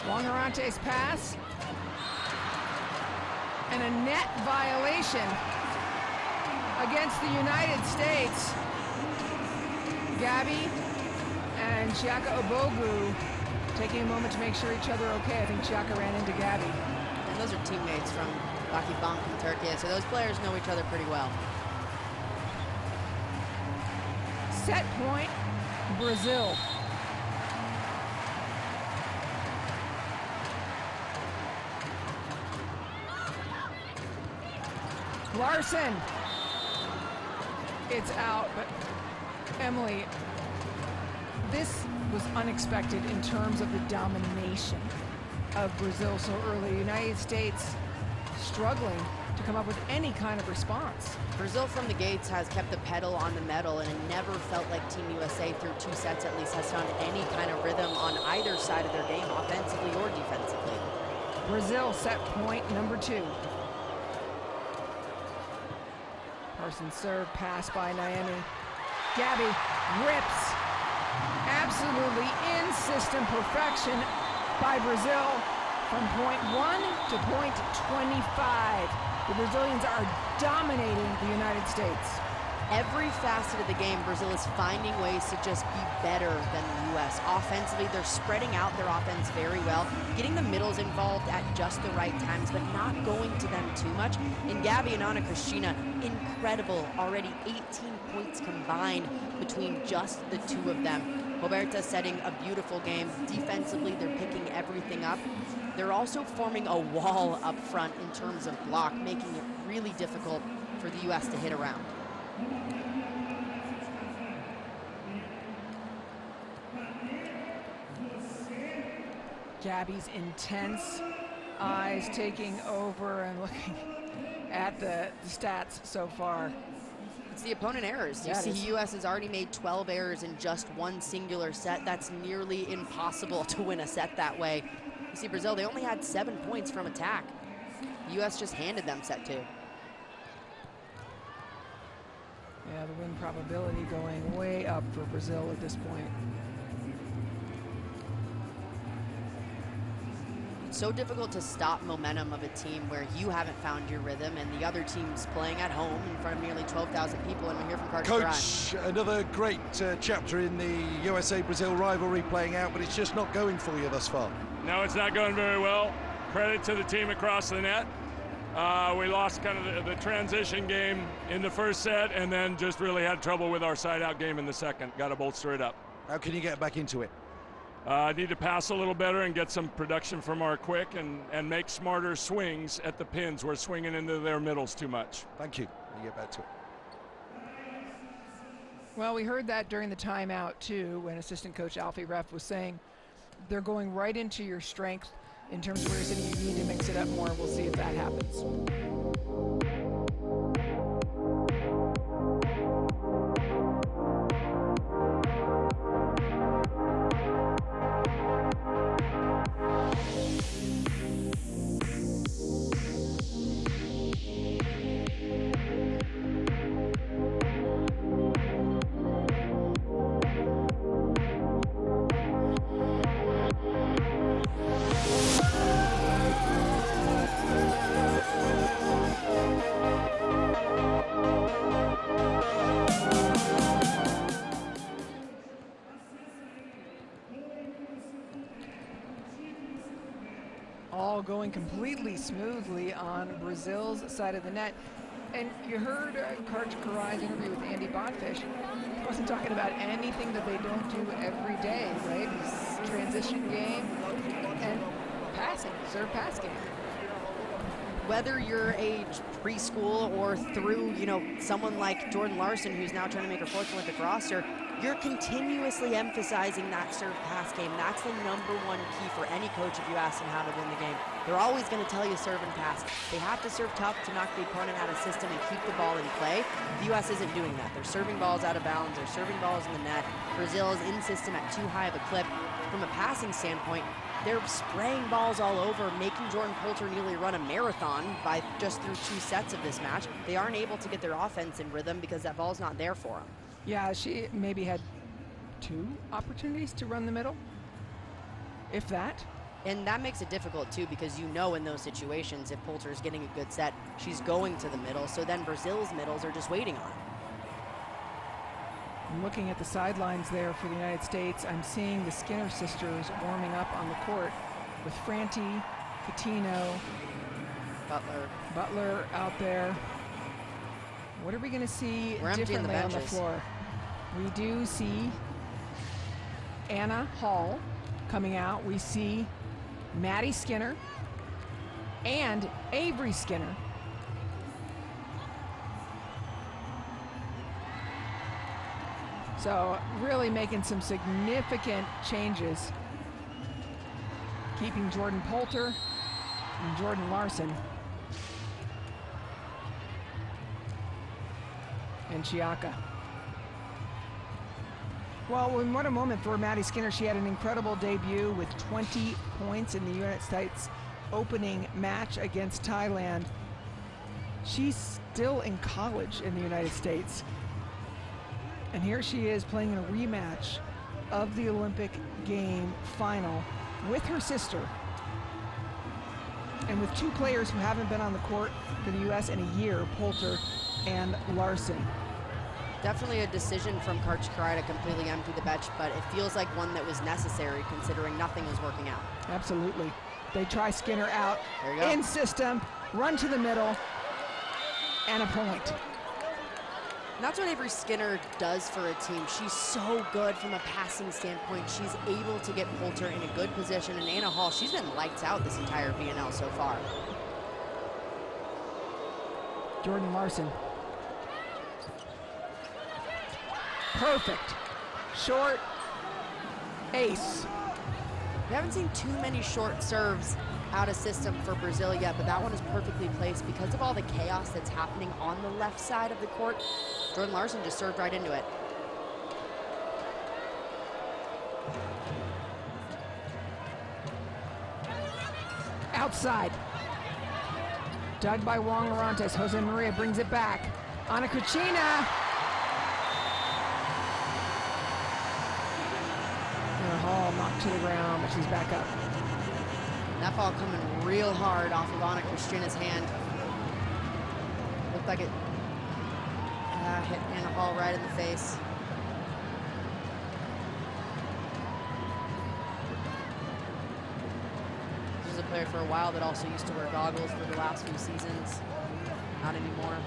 Long-Orantes pass. And a net violation against the United States. Gabi and Chiaka Obogu taking a moment to make sure each other are okay. I think Chiaka ran into Gabi. And those are teammates from Baki Bank in Turkey, so those players know each other pretty well. Set point, Brazil. Larson. It's out, but Emily, this was unexpected in terms of the domination of Brazil so early. United States struggling to come up with any kind of response. Brazil from the gates has kept the pedal on the metal, and it never felt like Team USA through 2 sets at least has found any kind of rhythm on either side of their game, offensively or defensively. Brazil set point number 2. Parsons serve, pass by Naomi. Gabi rips. Absolutely in system perfection by Brazil from point 1 to point 25. The Brazilians are dominating the United States. Every facet of the game, Brazil is finding ways to just be better than the U.S. Offensively, they're spreading out their offense very well, getting the middles involved at just the right times, but not going to them too much. And Gabi and Ana Cristina, incredible. Already 18 points combined between just the two of them. Roberta setting a beautiful game. Defensively, they're picking everything up. They're also forming a wall up front in terms of block, making it really difficult for the U.S. to hit around. Gabi's intense eyes taking over and looking at the stats so far. It's the opponent errors. You see U.S. has already made 12 errors in just one singular set. That's nearly impossible to win a set that way. You see Brazil, they only had 7 points from attack. The U.S. just handed them set 2. Yeah, the win probability going way up for Brazil at this point. so difficult to stop momentum of a team where you haven't found your rhythm and the other team's playing at home in front of nearly 12,000 people, and we hear from Coach, another great chapter in the USA-Brazil rivalry playing out, but it's just not going for you thus far. No, it's not going very well. Credit to the team across the net. We lost kind of the transition game in the first set, and then just really had trouble with our side-out game in the second. Got to bolster it up. How can you get back into it? Need to pass a little better and get some production from our quick and make smarter swings at the pins. We're swinging into their middles too much. Thank you. You get back to it. Well, we heard that during the timeout, too, when assistant coach Alfie Reff was saying they're going right into your strength in terms of where you're sitting. You need to mix it up more. We'll see if that happens. All going completely smoothly on Brazil's side of the net. And you heard Karch Karai's interview with Andy Botfish. He wasn't talking about anything that they don't do every day, right? This transition game and passing, serve pass game. Whether you're a preschool or through, you know, someone like Jordan Larson, who's now trying to make her fourth Olympic roster, you're continuously emphasizing that serve pass game. That's the #1 key for any coach if you ask them how to win the game. They're always going to tell you serve and pass. They have to serve tough to knock the opponent out of system and keep the ball in play. The U.S. isn't doing that. They're serving balls out of bounds. They're serving balls in the net. Brazil is in system at too high of a clip. From a passing standpoint, they're spraying balls all over, making Jordan Poulter nearly run a marathon by just through 2 sets of this match. They aren't able to get their offense in rhythm because that ball's not there for them. Yeah, she maybe had 2 opportunities to run the middle, if that. And that makes it difficult too, because you know in those situations, if Poulter is getting a good set, she's going to the middle. So then Brazil's middles are just waiting on. I'm looking at the sidelines there for the United States. I'm seeing the Skinner sisters warming up on the court with Franti, Coutinho, Butler out there. What are we going to see differently on the floor? We do see Anna Hall coming out. We see Maddie Skinner and Avery Skinner. So really making some significant changes, keeping Jordan Poulter and Jordan Larson and Chiaka. Well, what a moment for Maddie Skinner. She had an incredible debut with 20 points in the United States opening match against Thailand. She's still in college in the United States. And here she is playing in a rematch of the Olympic game final with her sister. And with 2 players who haven't been on the court for the U.S. in a year, Poulter and Larson. Definitely a decision from Karch Karai to completely empty the bench, but it feels like one that was necessary considering nothing was working out. Absolutely. They try Skinner out in system, run to the middle, and a point. And that's what Avery Skinner does for a team. She's so good from a passing standpoint. She's able to get Poulter in a good position. And Anna Hall, she's been lights out this entire VNL so far. Jordan Larson. Perfect. Short. Ace. We haven't seen too many short serves out of system for Brazil yet, but that one is perfectly placed because of all the chaos that's happening on the left side of the court. Jordan Larson just served right into it. Outside. Dug by Juan Larantes. Jose Maria brings it back. Ana Kuchina. Hall knocked to the ground, but she's back up. That ball coming real hard off of Anna Kristina's hand. Looked like it hit Anna Hall right in the face. This was a player for a while that also used to wear goggles for the last few seasons. Not anymore.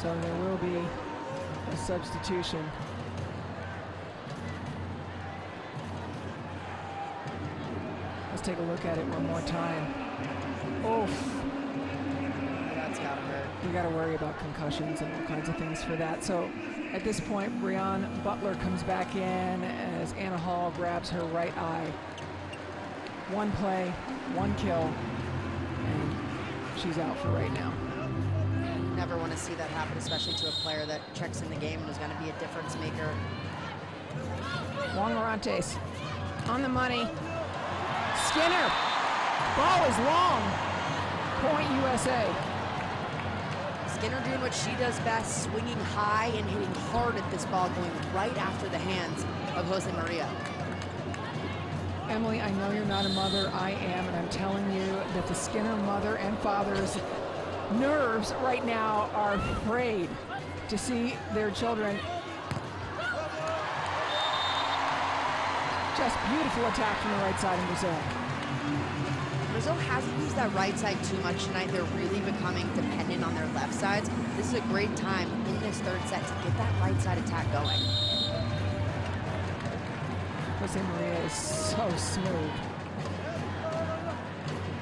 So there will be a substitution. Let's take a look at it one more time. Oof. That's gotta hurt. We gotta worry about concussions and all kinds of things for that. So at this point, Breon Butler comes back in as Anna Hall grabs her right eye. One play, one kill, and she's out for right now. Never want to see that happen, especially to a player that checks in the game and is going to be a difference maker. Juan Morantes on the money. Skinner. Ball is long. Point USA. Skinner doing what she does best, swinging high and hitting hard at this ball, going right after the hands of Jose Maria. Emily, I know you're not a mother. I am, and I'm telling you that the Skinner mother and father's nerves right now are afraid to see their children. Just beautiful attack from the right side of Brazil. Brazil hasn't used that right side too much tonight. They're really becoming dependent on their left sides. This is a great time in this third set to get that right side attack going. Jose Maria is so smooth.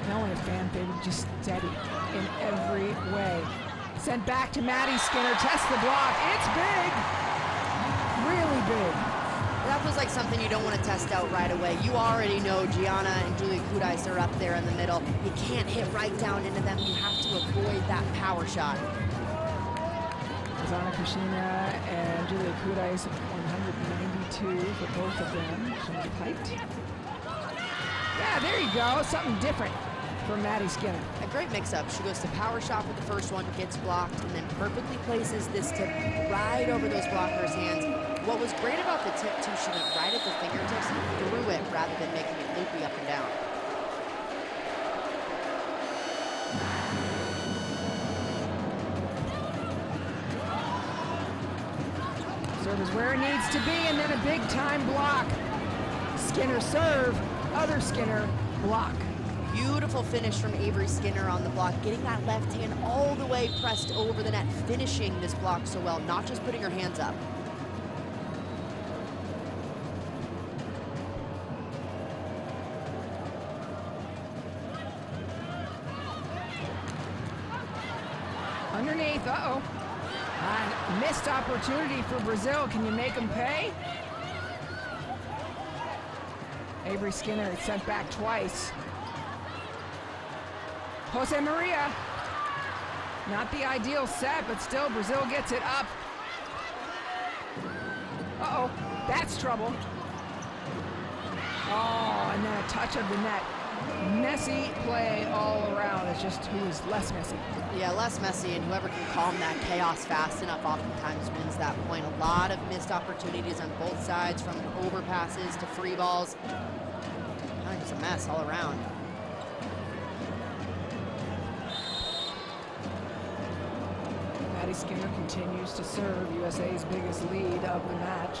Not only a fan favorite, just steady in every way. Sent back to Maddie Skinner, tests the block. It's big, really big. That was like something you don't want to test out right away. You already know Gianna and Julia Kudais are up there in the middle. You can't hit right down into them. You have to avoid that power shot. Anna Kristina and Julia Kudais, 192 for both of them. Showing height. Yeah, there you go. Something different for Maddie Skinner. A great mix-up. She goes to power shot with the first one, gets blocked, and then perfectly places this tip right over those blockers' hands. What was great about the tip, too, she went right at the fingertips and threw it rather than making it loopy up and down. Serve is where it needs to be, and then a big-time block. Skinner serve, other Skinner block. Beautiful finish from Avery Skinner on the block, getting that left hand all the way pressed over the net, finishing this block so well, not just putting her hands up. Underneath, uh-oh. Missed opportunity for Brazil. Can you make them pay? Avery Skinner sent back twice. Jose Maria. Not the ideal set, but still Brazil gets it up. Uh-oh, that's trouble. Oh, and then a touch of the net. Messy play all around. It's just who is less messy. Yeah, less messy, and whoever can calm that chaos fast enough oftentimes wins that point. A lot of missed opportunities on both sides, from overpasses to free balls. Kind of just a mess all around. Maddie Skinner continues to serve, USA's biggest lead of the match.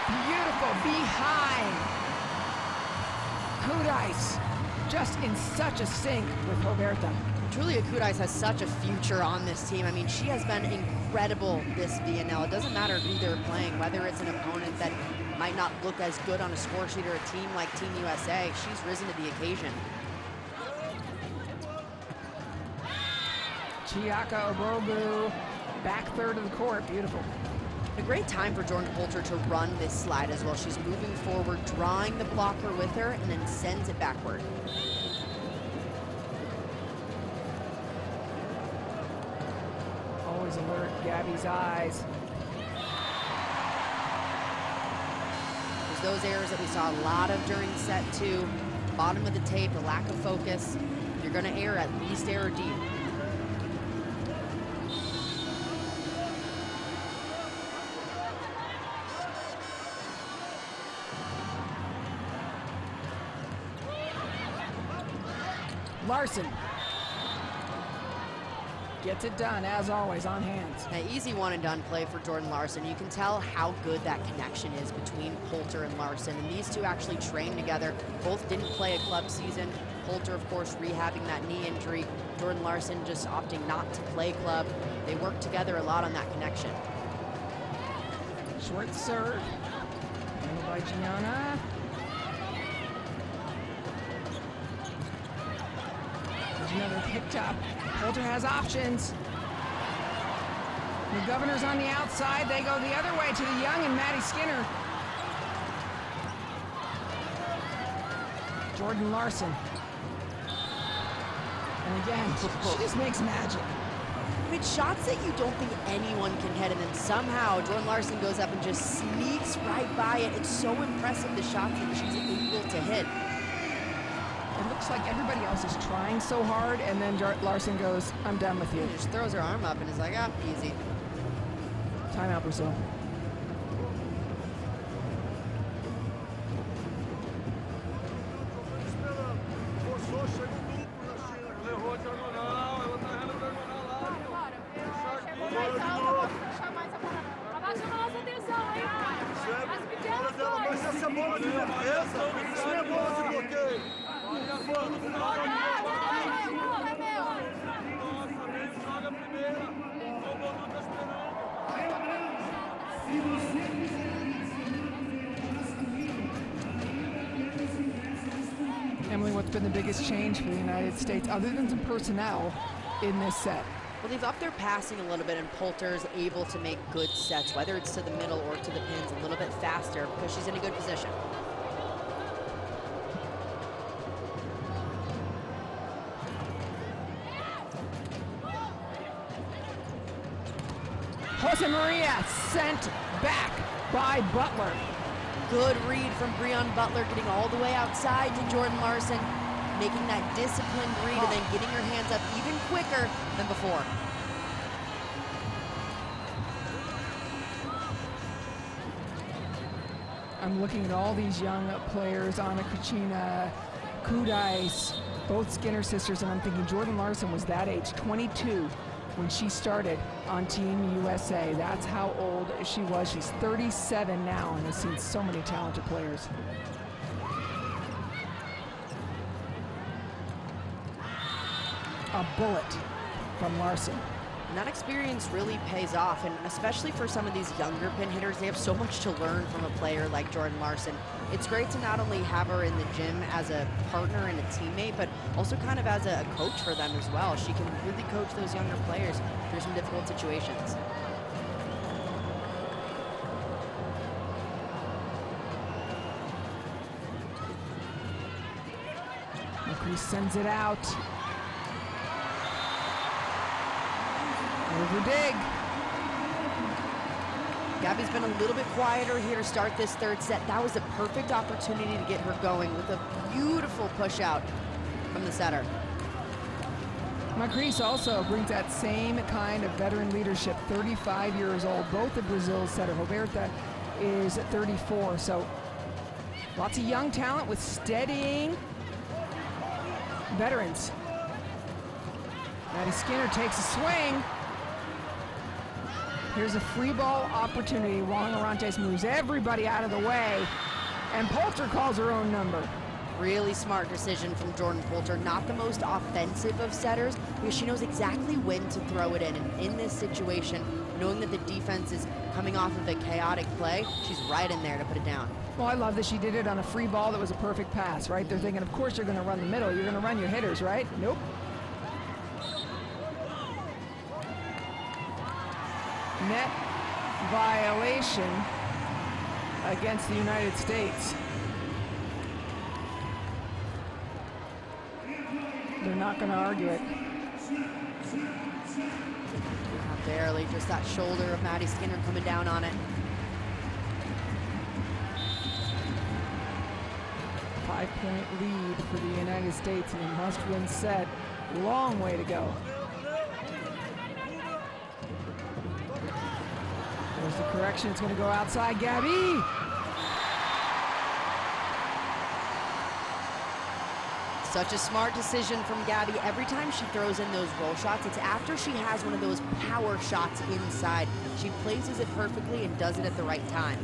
Beautiful behind. Kudais just in such a sync with Roberta. Julia Kudais has such a future on this team. I mean, she has been incredible this VNL. It doesn't matter who they're playing, whether it's an opponent that might not look as good on a score sheet or a team like Team USA. She's risen to the occasion. Chiaka Obogu, back third of the court, beautiful. A great time for Jordan Poulter to run this slide as well. She's moving forward, drawing the blocker with her, and then sends it backward. Gabi's eyes. There's those errors that we saw a lot of during set 2. Bottom of the tape, the lack of focus. You're gonna err, at least error deep. Larson gets it done, as always, on hands. An easy one and done play for Jordan Larson. You can tell how good that connection is between Poulter and Larson, and these two actually trained together. Both didn't play a club season. Poulter, of course, rehabbing that knee injury. Jordan Larson just opting not to play club. They worked together a lot on that connection. Short serve, handled by Gianna. There's another picked up. Poulter has options. The Governor's on the outside. They go the other way to the young and Maddie Skinner. Jordan Larson. And again, she just makes magic. I mean, shots that you don't think anyone can hit, and then somehow Jordan Larson goes up and just sneaks right by it. It's so impressive, the shots that she's able to hit. It looks like everybody else is trying so hard, and then Larson goes, I'm done with you. She just throws her arm up and is like, ah, easy. Timeout, Brazil. Mas essa bola de defesa, isso não é bola de bloqueio. Emily, what's been the biggest change for the United States, other than some personnel, in this set? Well, they've upped their passing a little bit, and Poulter's able to make good sets, whether it's to the middle or to the pins, a little bit faster because she's in a good position. Jose Maria sent back by Butler. Good read from Breon Butler, getting all the way outside to Jordan Larson, making that disciplined read and then getting her hands up even quicker than before. I'm looking at all these young players, Anna Kuchina, Kudais, both Skinner sisters, and I'm thinking Jordan Larson was that age, 22, when she started on Team USA. That's how old she was. She's 37 now and has seen so many talented players. A bullet from Larson. And that experience really pays off, and especially for some of these younger pin hitters, they have so much to learn from a player like Jordan Larson. It's great to not only have her in the gym as a partner and a teammate, but also kind of as a coach for them as well. She can really coach those younger players through some difficult situations. McCree sends it out. Over dig. Gabi's been a little bit quieter here to start this third set. That was a perfect opportunity to get her going with a beautiful push out from the setter. Macris also brings that same kind of veteran leadership, 35 years old. Both of Brazil's setter. Roberta is 34, so lots of young talent with steadying veterans. Maddie Skinner takes a swing. Here's a free ball opportunity. Juan Orantes moves everybody out of the way, and Poulter calls her own number. Really smart decision from Jordan Poulter. Not the most offensive of setters, because she knows exactly when to throw it in. And in this situation, knowing that the defense is coming off of a chaotic play, she's right in there to put it down. Well, I love that she did it on a free ball that was a perfect pass, right? They're thinking, of course you're going to run the middle. You're going to run your hitters, right? Nope. Net violation against the United States. They're not going to argue it. Barely, just that shoulder of Maddie Skinner coming down on it. 5-point lead for the United States in a must-win set. Long way to go. There's the correction. It's going to go outside. Gabi. Such a smart decision from Gabi. Every time she throws in those roll shots, it's after she has one of those power shots inside. She places it perfectly and does it at the right time.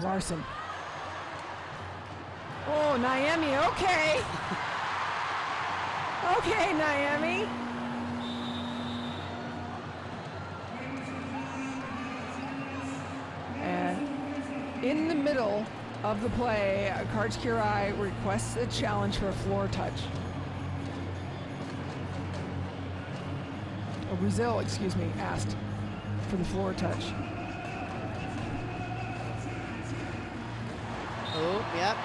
Larson. Oh, Naomi, okay. Okay, Naomi. And in the middle of the play, Karch requests a challenge for a floor touch. Oh, Brazil, excuse me, asked for the floor touch. Oh, yep.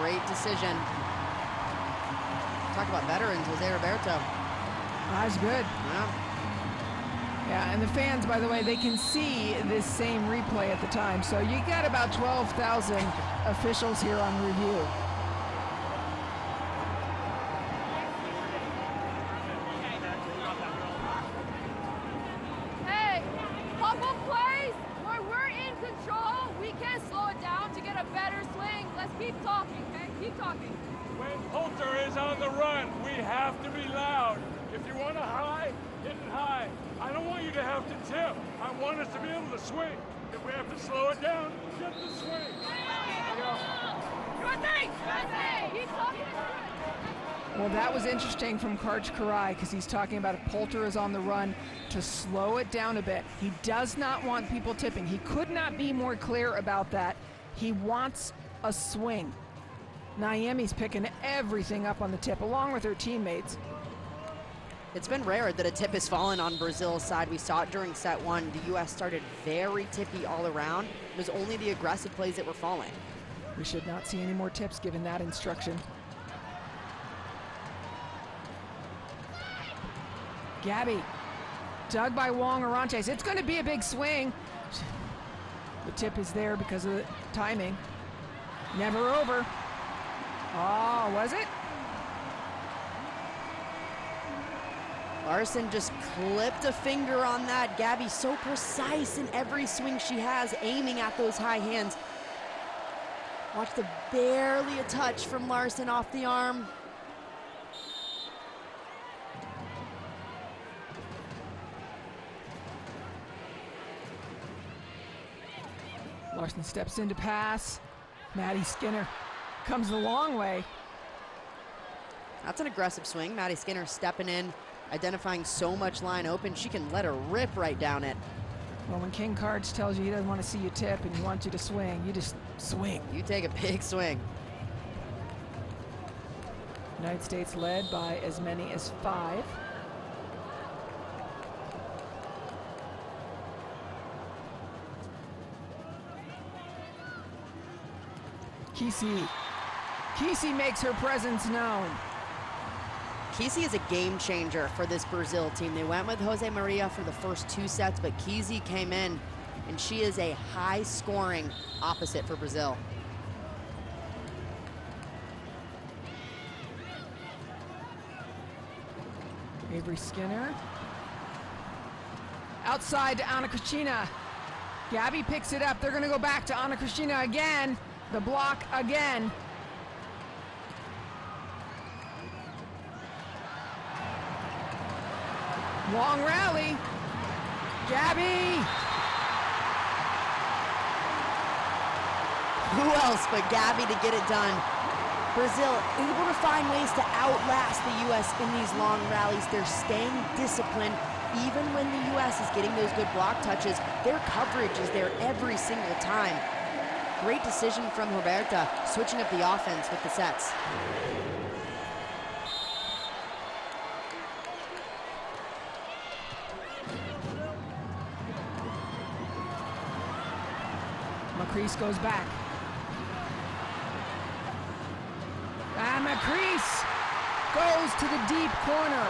Great decision. Talk about veterans, Jose Roberto. That's good. Yeah. Yeah, and the fans, by the way, they can see this same replay at the time. So you got about 12,000 officials here on review. Hey, couple plays where we're in control, we can slow it down to get a better swing. Let's keep talking, okay? Keep talking. When Poulter is on the run, we have to be loud. If you want to high, hit it high. I don't want you to have to tip. I want us to be able to swing. If we have to slow it down, get the swing. There you go. Keep talking. Well, that was interesting from Karch because he's talking about if Poulter is on the run to slow it down a bit. He does not want people tipping. He could not be more clear about that. He wants a swing. Naomi's picking everything up on the tip along with her teammates. It's been rare that a tip has fallen on Brazil's side. We saw it during set one. The U.S. started very tippy all around. It was only the aggressive plays that were falling. We should not see any more tips given that instruction. Gabi, dug by Wong Orantes. It's going to be a big swing. The tip is there because of the timing. Never over. Oh, was it? Larson just clipped a finger on that. Gabi so precise in every swing she has, aiming at those high hands. Watch the barely a touch from Larson off the arm. Larson steps in to pass. Maddie Skinner comes a long way. That's an aggressive swing. Maddie Skinner stepping in, identifying so much line open, she can let her rip right down it. Well, when King Karch tells you he doesn't want to see you tip and he wants you to swing, you just swing. You take a big swing. United States led by as many as 5. Kesey makes her presence known. Kesey is a game changer for this Brazil team. They went with Jose Maria for the first 2 sets, but Kesey came in, and she is a high-scoring opposite for Brazil. Avery Skinner. Outside to Ana Cristina. Gabi picks it up. They're going to go back to Ana Cristina again. The block again. Long rally. Gabi. Who else but Gabi to get it done? Brazil able to find ways to outlast the U.S. in these long rallies. They're staying disciplined even when the U.S. is getting those good block touches. Their coverage is there every single time. Great decision from Roberta, switching up the offense with the sets. Macrease goes back. And Macrease goes to the deep corner.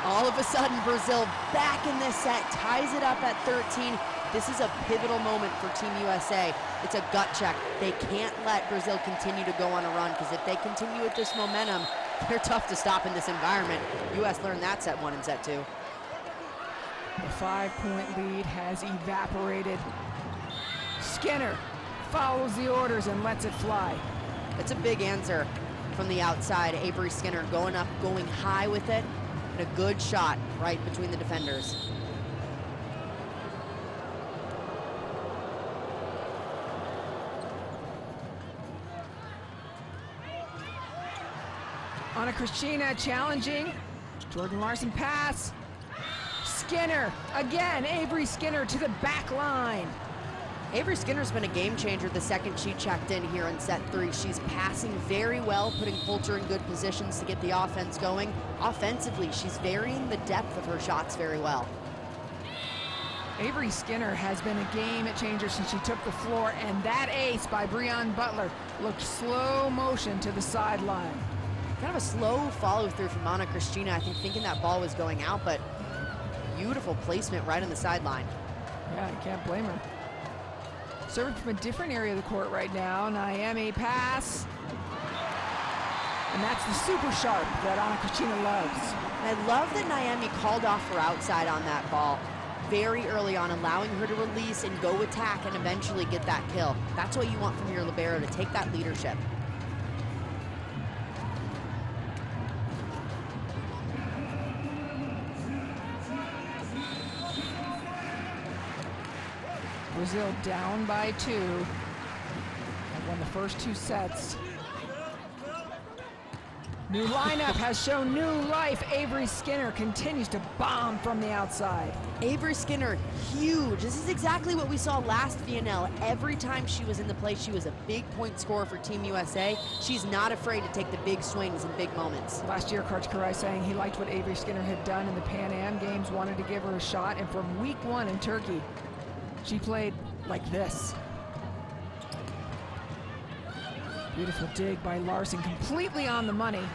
All of a sudden, Brazil back in this set, ties it up at 13. This is a pivotal moment for Team USA. It's a gut check. They can't let Brazil continue to go on a run, because if they continue with this momentum, they're tough to stop in this environment. US learned that set 1 and set 2. The 5-point lead has evaporated. Skinner follows the orders and lets it fly. It's a big answer from the outside. Avery Skinner going up, going high with it, and a good shot right between the defenders. Anna Christina challenging. Jordan Larson pass. Skinner again. Avery Skinner to the back line. Avery Skinner's been a game changer the second she checked in here in set 3. She's passing very well, putting Poulter in good positions to get the offense going. Offensively, she's varying the depth of her shots very well. Avery Skinner has been a game changer since she took the floor, and that ace by Breon Butler looked slow motion to the sideline. Kind of a slow follow through from Anna Christina, I think, thinking that ball was going out, but beautiful placement right on the sideline. Yeah, I can't blame her. Serving from a different area of the court right now. Naomi pass. And that's the super sharp that Anna Christina loves. I love that Naomi called off her outside on that ball very early on, allowing her to release and go attack and eventually get that kill. That's what you want from your libero, to take that leadership. Brazil down by 2. Have won the first 2 sets. New lineup has shown new life. Avery Skinner continues to bomb from the outside. Avery Skinner, huge. This is exactly what we saw last VNL. Every time she was in the play, she was a big point scorer for Team USA. She's not afraid to take the big swings in big moments. Last year, Coach Karai saying he liked what Avery Skinner had done in the Pan Am Games, wanted to give her a shot, and from week 1 in Turkey, she played like this. Beautiful dig by Larson, completely on the money.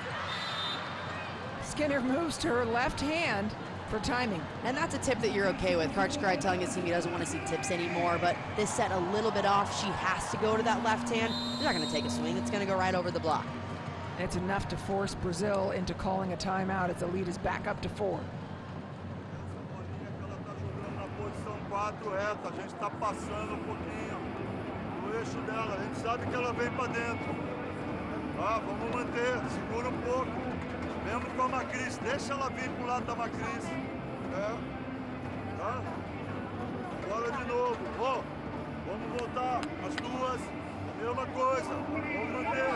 Skinner moves to her left hand for timing. And that's a tip that you're okay with. Coach Karai telling his team he doesn't want to see tips anymore, but this set a little bit off. She has to go to that left hand. They're not going to take a swing. It's going to go right over the block. It's enough to force Brazil into calling a timeout as the lead is back up to 4. Posição 4 reta, a gente está passando pouquinho no eixo dela, a gente sabe que ela vem para dentro. Vamos manter, segura pouco. Mesmo com a Macris, deixa ela vir pro lado da Macris. Tá? Agora de novo, vamos voltar, as duas, mesma coisa, vamos manter.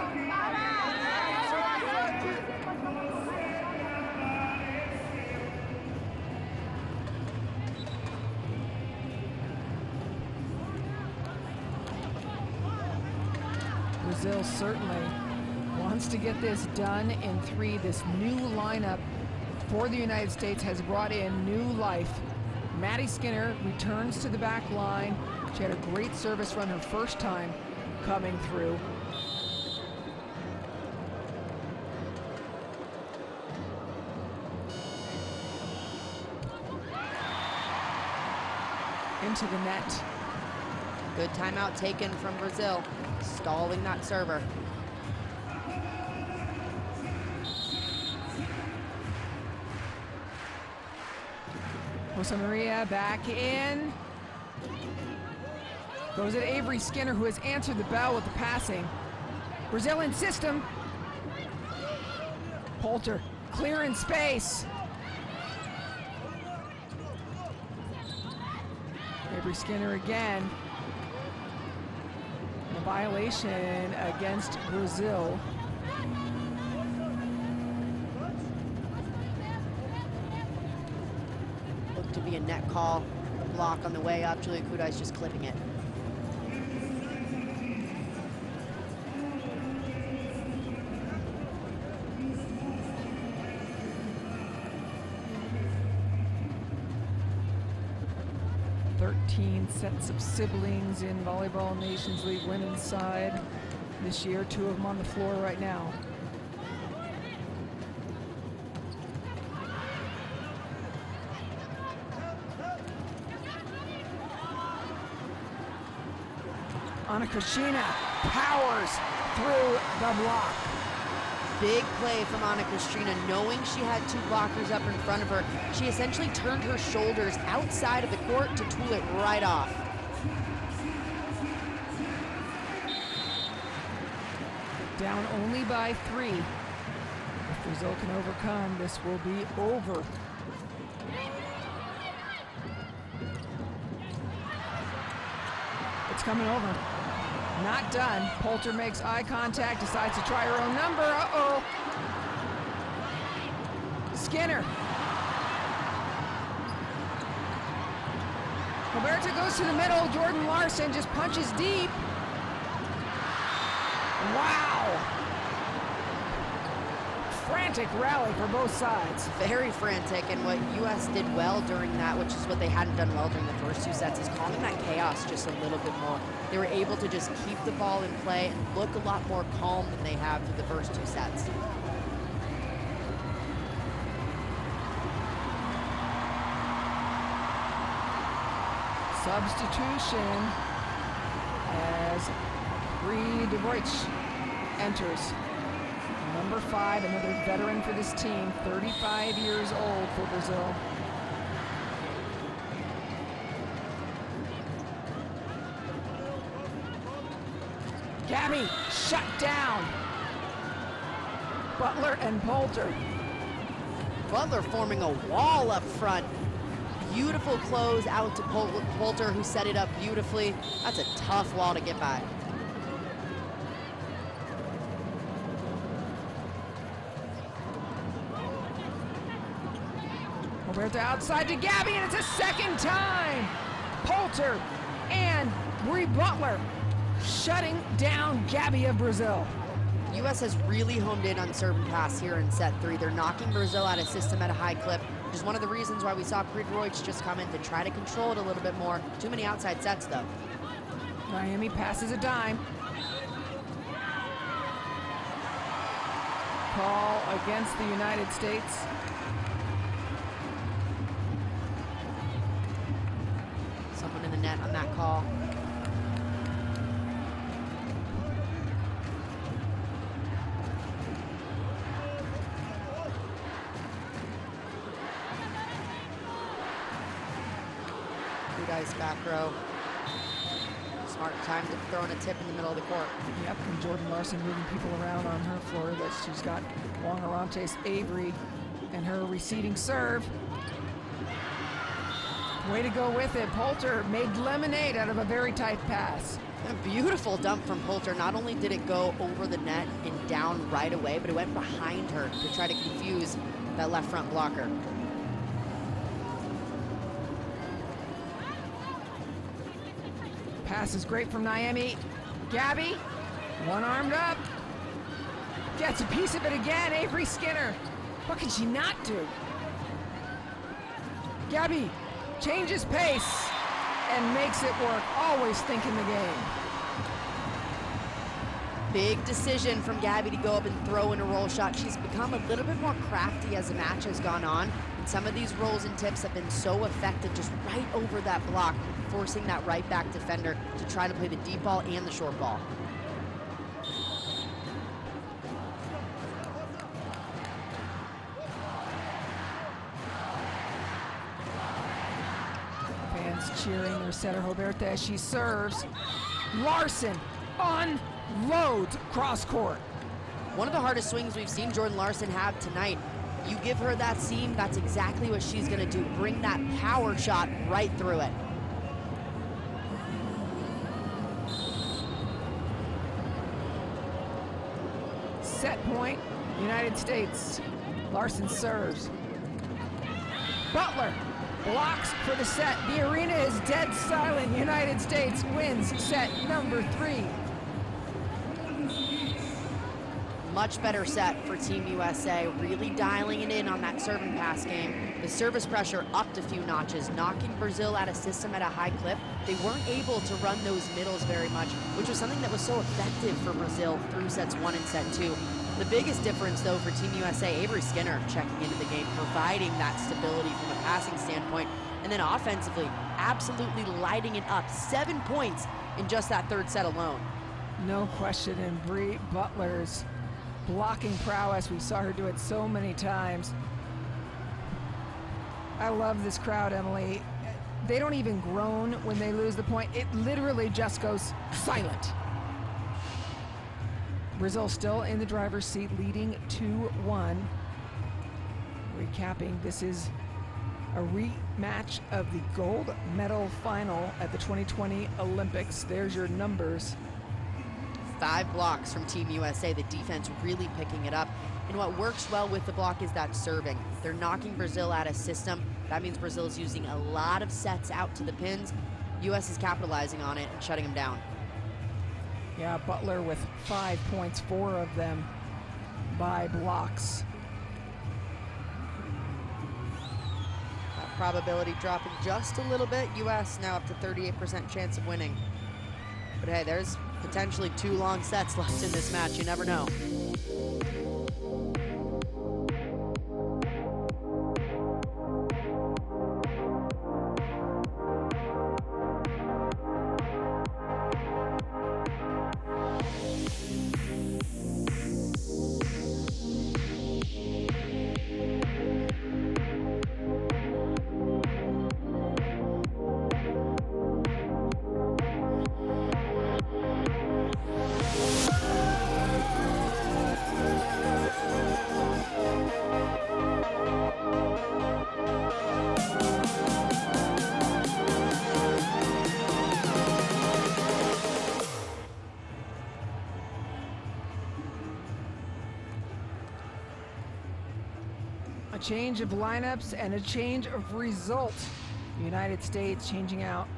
Brazil certainly wants to get this done in 3. This new lineup for the United States has brought in new life. Maddie Skinner returns to the back line. She had a great service run her first time coming through. Into the net. Good timeout taken from Brazil, stalling that server. Rosa Maria back in. Goes at Avery Skinner, who has answered the bell with the passing. Brazil in system. Poulter clear in space. Avery Skinner again. A violation against Brazil. Looked to be a net call. The block on the way up. Julia Kudai's just clipping it. 13 sets of siblings in Volleyball Nations League women's side this year, 2 of them on the floor right now. Ana Cristina powers through the block. Big play from Ana Cristina, knowing she had 2 blockers up in front of her. She essentially turned her shoulders outside of the court to tool it right off. Down only by 3. If Brazil can overcome, this will be over. It's coming over. Not done. Poulter makes eye contact, decides to try her own number. Uh-oh. Skinner. Roberta goes to the middle. Jordan Larson just punches deep. Wow. Frantic rally for both sides. Very frantic, and what U.S. did well during that, which is what they hadn't done well during the first 2 sets, is calming that chaos just a little bit more. They were able to just keep the ball in play and look a lot more calm than they have through the first 2 sets. Substitution as Rio de Janeiro enters. Number 5, another veteran for this team, 35 years old for Brazil. Gabi shut down. Butler and Poulter. Butler forming a wall up front. Beautiful close out to Poulter, who set it up beautifully. That's a tough wall to get by. Roberta outside to Gabi, and it's a second time. Poulter and Brie Butler shutting down Gabi of Brazil. U.S. has really honed in on serve and pass here in set 3. They're knocking Brazil out of system at a high clip, which is one of the reasons why we saw Predroich just come in to try to control it a little bit more. Too many outside sets, though. Miami passes a dime. Call against the United States. Someone in the net on that call. Good ice back row. Smart time to throw in a tip in the middle of the court. Yep, and Jordan Larson moving people around on her floor. That she's got Long Arantes Avery and her receding serve. Way to go with it. Poulter made lemonade out of a very tight pass. A beautiful dump from Poulter. Not only did it go over the net and down right away, but it went behind her to try to confuse that left front blocker. Pass is great from Miami. Gabi, one-armed up. Gets a piece of it again. Avery Skinner. What can she not do? Gabi changes pace and makes it work. Always thinking the game. Big decision from Gabi to go up and throw in a roll shot. She's become a little bit more crafty as the match has gone on. And some of these rolls and tips have been so effective, just right over that block, forcing that right back defender to try to play the deep ball and the short ball. Fans cheering their setter Roberta as she serves. Larson unloads cross court. One of the hardest swings we've seen Jordan Larson have tonight. You give her that seam, that's exactly what she's gonna do. Bring that power shot right through it. Set point, United States. Larson serves. Butler blocks for the set. The arena is dead silent. United States wins set number 3. Much better set for Team USA, really dialing it in on that serve and pass game. The service pressure upped a few notches, knocking Brazil out of system at a high clip. They weren't able to run those middles very much, which was something that was so effective for Brazil through sets 1 and set 2. The biggest difference, though, for Team USA, Avery Skinner checking into the game, providing that stability from a passing standpoint, and then offensively, absolutely lighting it up. 7 points in just that third set alone. No question, and Brie Butler's blocking prowess, we saw her do it so many times. I love this crowd, Emily. They don't even groan when they lose the point. It literally just goes silent. Brazil still in the driver's seat, leading 2-1. Recapping, this is a rematch of the gold medal final at the 2020 Olympics. There's your numbers. 5 blocks from Team USA, the defense really picking it up. And what works well with the block is that serving. They're knocking Brazil out of system. That means Brazil is using a lot of sets out to the pins. US is capitalizing on it and shutting them down. Yeah, Butler with 5 points, 4 of them by blocks. That probability dropping just a little bit. US now up to 38% chance of winning. But hey, there's potentially 2 long sets left in this match. You never know. A change of lineups and a change of result. The United States changing out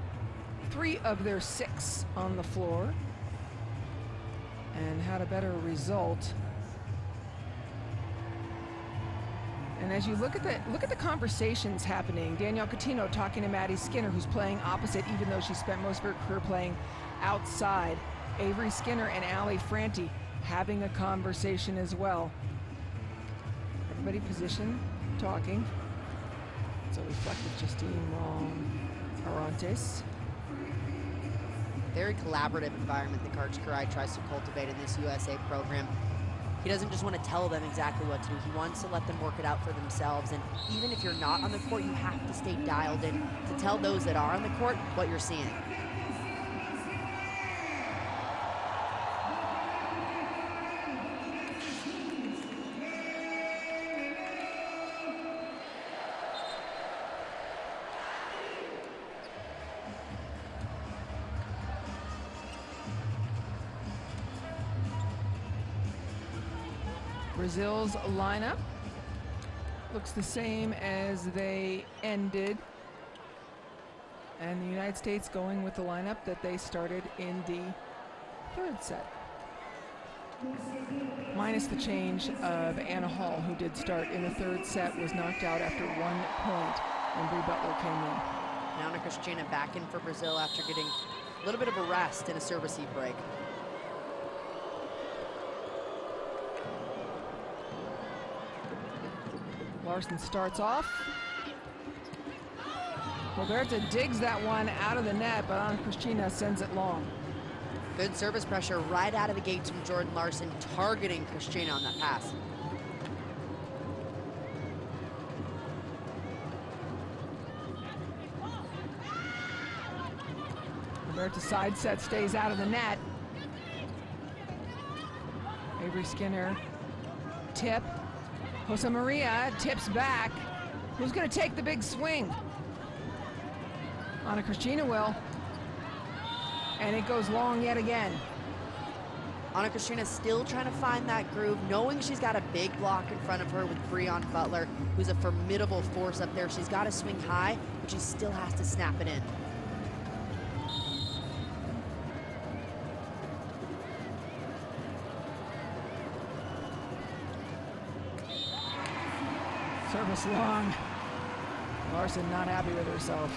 3 of their 6 on the floor and had a better result. And as you look at the conversations happening, Danielle Coutinho talking to Maddie Skinner, who's playing opposite, even though she spent most of her career playing outside. Avery Skinner and Ali Franti having a conversation as well. Everybody position, talking. So reflective Justine Arantes. Very collaborative environment that Coach Karai tries to cultivate in this USA program. He doesn't just want to tell them exactly what to do. He wants to let them work it out for themselves. And even if you're not on the court, you have to stay dialed in to tell those that are on the court what you're seeing. Brazil's lineup looks the same as they ended, and the United States going with the lineup that they started in the 3rd set. Minus the change of Anna Hall, who did start in the 3rd set, was knocked out after 1 point when Brie Butler came in. Now Ana Cristina back in for Brazil after getting a little bit of a rest in a service heat break. Larson starts off. Roberta digs that one out of the net, but Ana Cristina sends it long. Good service pressure right out of the gates from Jordan Larson, targeting Cristina on that pass. Roberta side set, stays out of the net. Avery Skinner, tip. Jose Maria tips back. Who's going to take the big swing? Ana Cristina will. And it goes long yet again. Ana Cristina still trying to find that groove, knowing she's got a big block in front of her with Breon Butler, who's a formidable force up there. She's got to swing high, but she still has to snap it in. Almost long. Larson not happy with herself.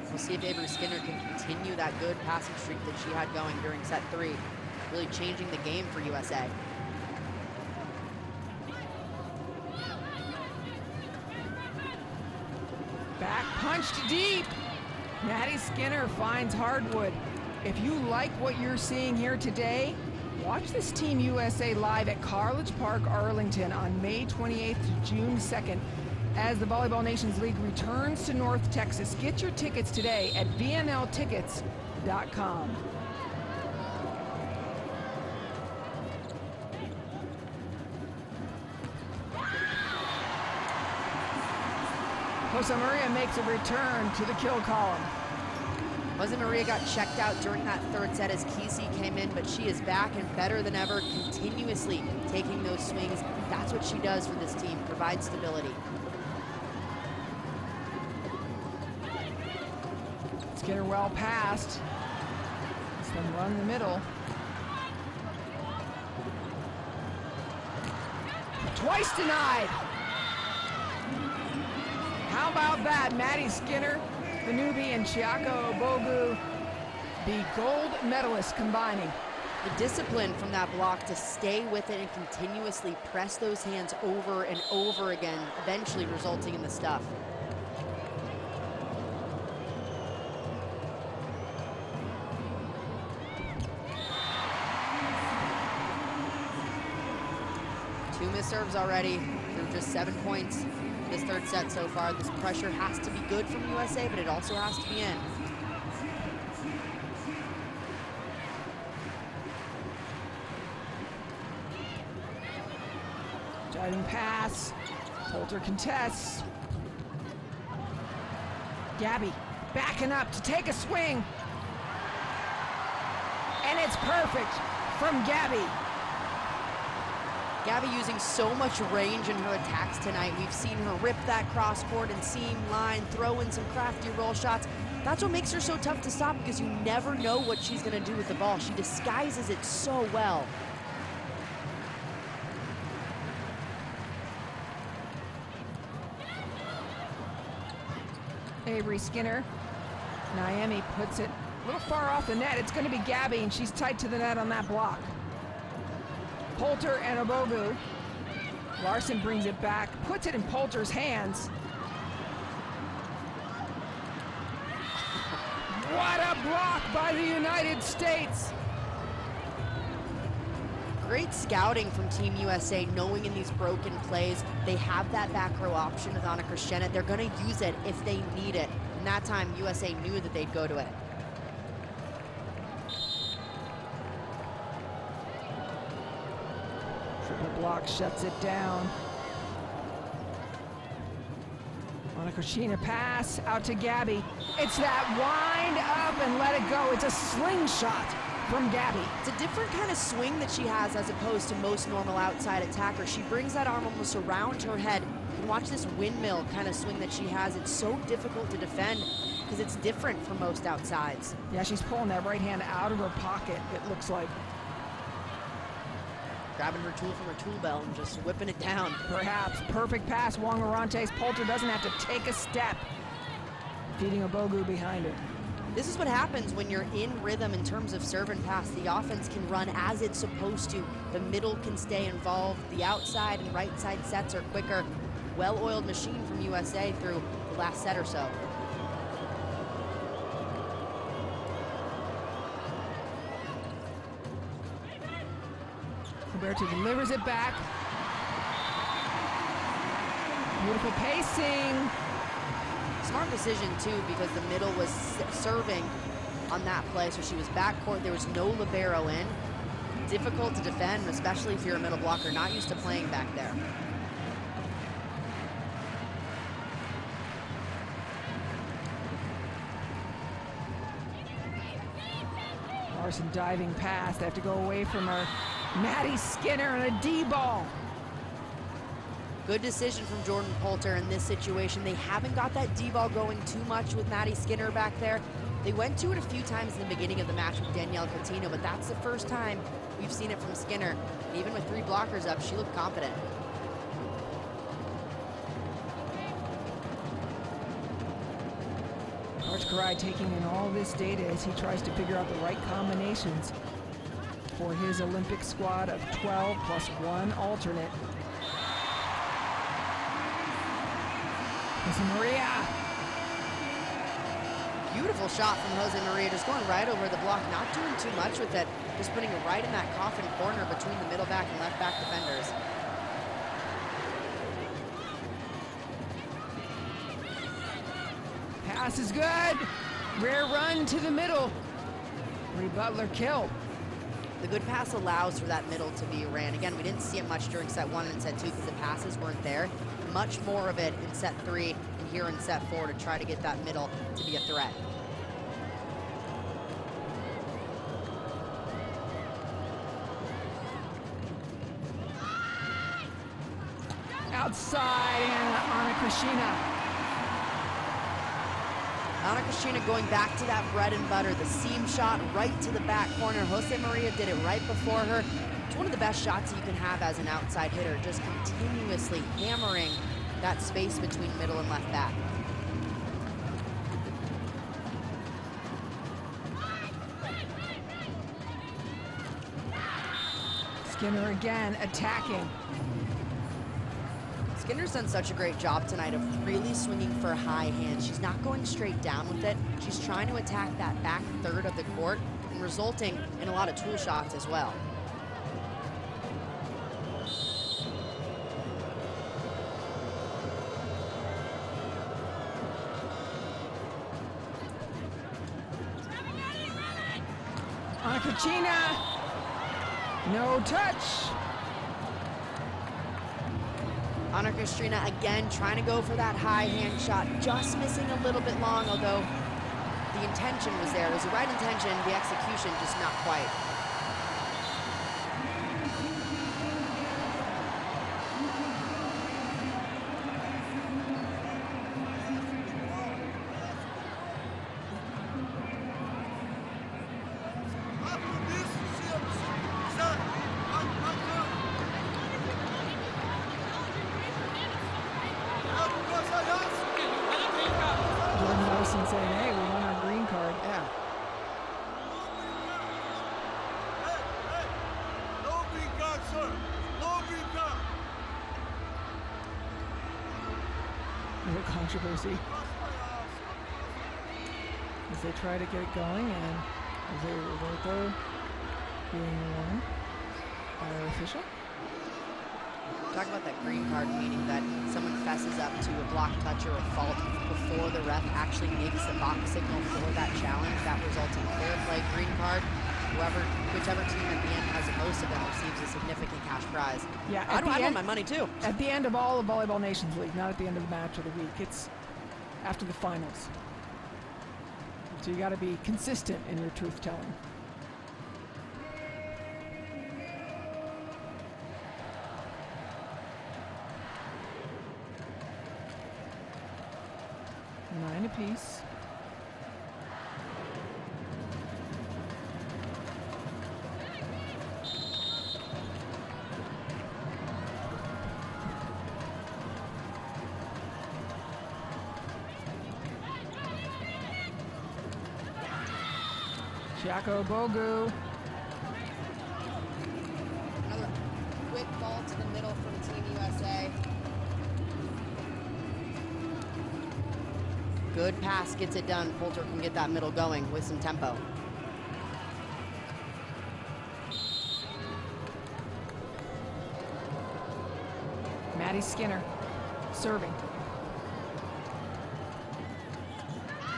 We'll see if Avery Skinner can continue that good passing streak that she had going during set 3, really changing the game for USA. Back punched deep. Maddie Skinner finds hardwood. If you like what you're seeing here today, watch this Team USA live at College Park, Arlington on May 28th to June 2nd as the Volleyball Nations League returns to North Texas. Get your tickets today at VNLtickets.com. Jose Maria makes a return to the kill column. Jose Maria got checked out during that third set as Kesey came in, but she is back and better than ever, continuously taking those swings. That's what she does for this team, provide stability. Skinner well passed. Let's them run the middle. Twice denied. How about that? Maddie Skinner, the newbie, and Chiako Obogu, the gold medalists combining. The discipline from that block to stay with it and continuously press those hands over and over again, eventually resulting in the stuff. Two missed serves already through just 7 points. This third set so far. This pressure has to be good from USA, but it also has to be in. Driving pass. Poulter contests. Gabi backing up to take a swing. And it's perfect from Gabi. Gabi using so much range in her attacks tonight. We've seen her rip that cross court and seam line, throw in some crafty roll shots. That's what makes her so tough to stop, because you never know what she's gonna do with the ball. She disguises it so well. Avery Skinner. Naomi puts it a little far off the net. It's gonna be Gabi, and she's tight to the net on that block. Poulter and Obogu. Larson brings it back, puts it in Poulter's hands. What a block by the United States! Great scouting from Team USA, knowing in these broken plays, they have that back row option with Anna Christiana. They're gonna use it if they need it. And that time, USA knew that they'd go to it. Triple block shuts it down. On a Christina pass out to Gabi. It's that wind up and let it go. It's a slingshot from Gabi. It's a different kind of swing that she has as opposed to most normal outside attackers. She brings that arm almost around her head. You can watch this windmill kind of swing that she has. It's so difficult to defend because it's different from most outsides. Yeah, she's pulling that right hand out of her pocket, it looks like. Grabbing her tool from her tool belt and just whipping it down. Perhaps. Perfect pass, Wong Orantes. Poulter doesn't have to take a step. Feeding Obogu behind her. This is what happens when you're in rhythm in terms of serve and pass. The offense can run as it's supposed to. The middle can stay involved. The outside and right side sets are quicker. Well-oiled machine from USA through the last set or so. Roberto delivers it back. Beautiful pacing. Smart decision too, because the middle was serving on that play, so she was backcourt. There was no libero in. Difficult to defend, especially if you're a middle blocker, not used to playing back there. Larson diving pass. They have to go away from her. Maddie Skinner and a D ball. Good decision from Jordan Poulter in this situation. They haven't got that D-ball going too much with Maddie Skinner back there. They went to it a few times in the beginning of the match with Danielle Coutinho, but that's the first time we've seen it from Skinner. And even with 3 blockers up, she looked confident. Coach Karai taking in all this data as he tries to figure out the right combinations for his Olympic squad of 12 plus 1 alternate. Jose Maria. Beautiful shot from Jose Maria, just going right over the block, not doing too much with it, just putting it right in that coffin corner between the middle back and left back defenders. Pass is good. Rare run to the middle. Bree Butler kill. The good pass allows for that middle to be ran. Again, we didn't see it much during set 1 and set 2 because the passes weren't there. Much more of it in set 3 and here in set 4 to try to get that middle to be a threat. Outside, and Anna Krishina. Anna Krishina going back to that bread and butter, the seam shot right to the back corner. Jose Maria did it right before her. It's one of the best shots you can have as an outside hitter, just continuously hammering that space between middle and left back. Skinner again attacking. Skinner's done such a great job tonight of really swinging for high hands. She's not going straight down with it. She's trying to attack that back third of the court and resulting in a lot of tool shots as well. Anna Krishina. No touch. Anna Krishina again trying to go for that high hand shot, just missing a little bit long, although the intention was there. It was the right intention, the execution just not quite. Saying, hey, we want our green card. Yeah. Hey, no green card, sir. No green card. Little controversy as they try to get it going, and Jose Roberto being warned by our official. Talk about that green card, meaning that someone fesses up to a block touch or a fault before the ref actually makes the box signal for that challenge. That results in fair play, green card. Whichever team at the end has the most of them receives a significant cash prize. Yeah, I'd want my money too. At the end of all of Volleyball Nations League, not at the end of the match of the week. It's after the finals. So you got to be consistent in your truth telling. Nine apiece. Chiako Bogu. Another quick ball to the middle from Team USA. Good pass gets it done. Poulter can get that middle going with some tempo. Maddie Skinner serving.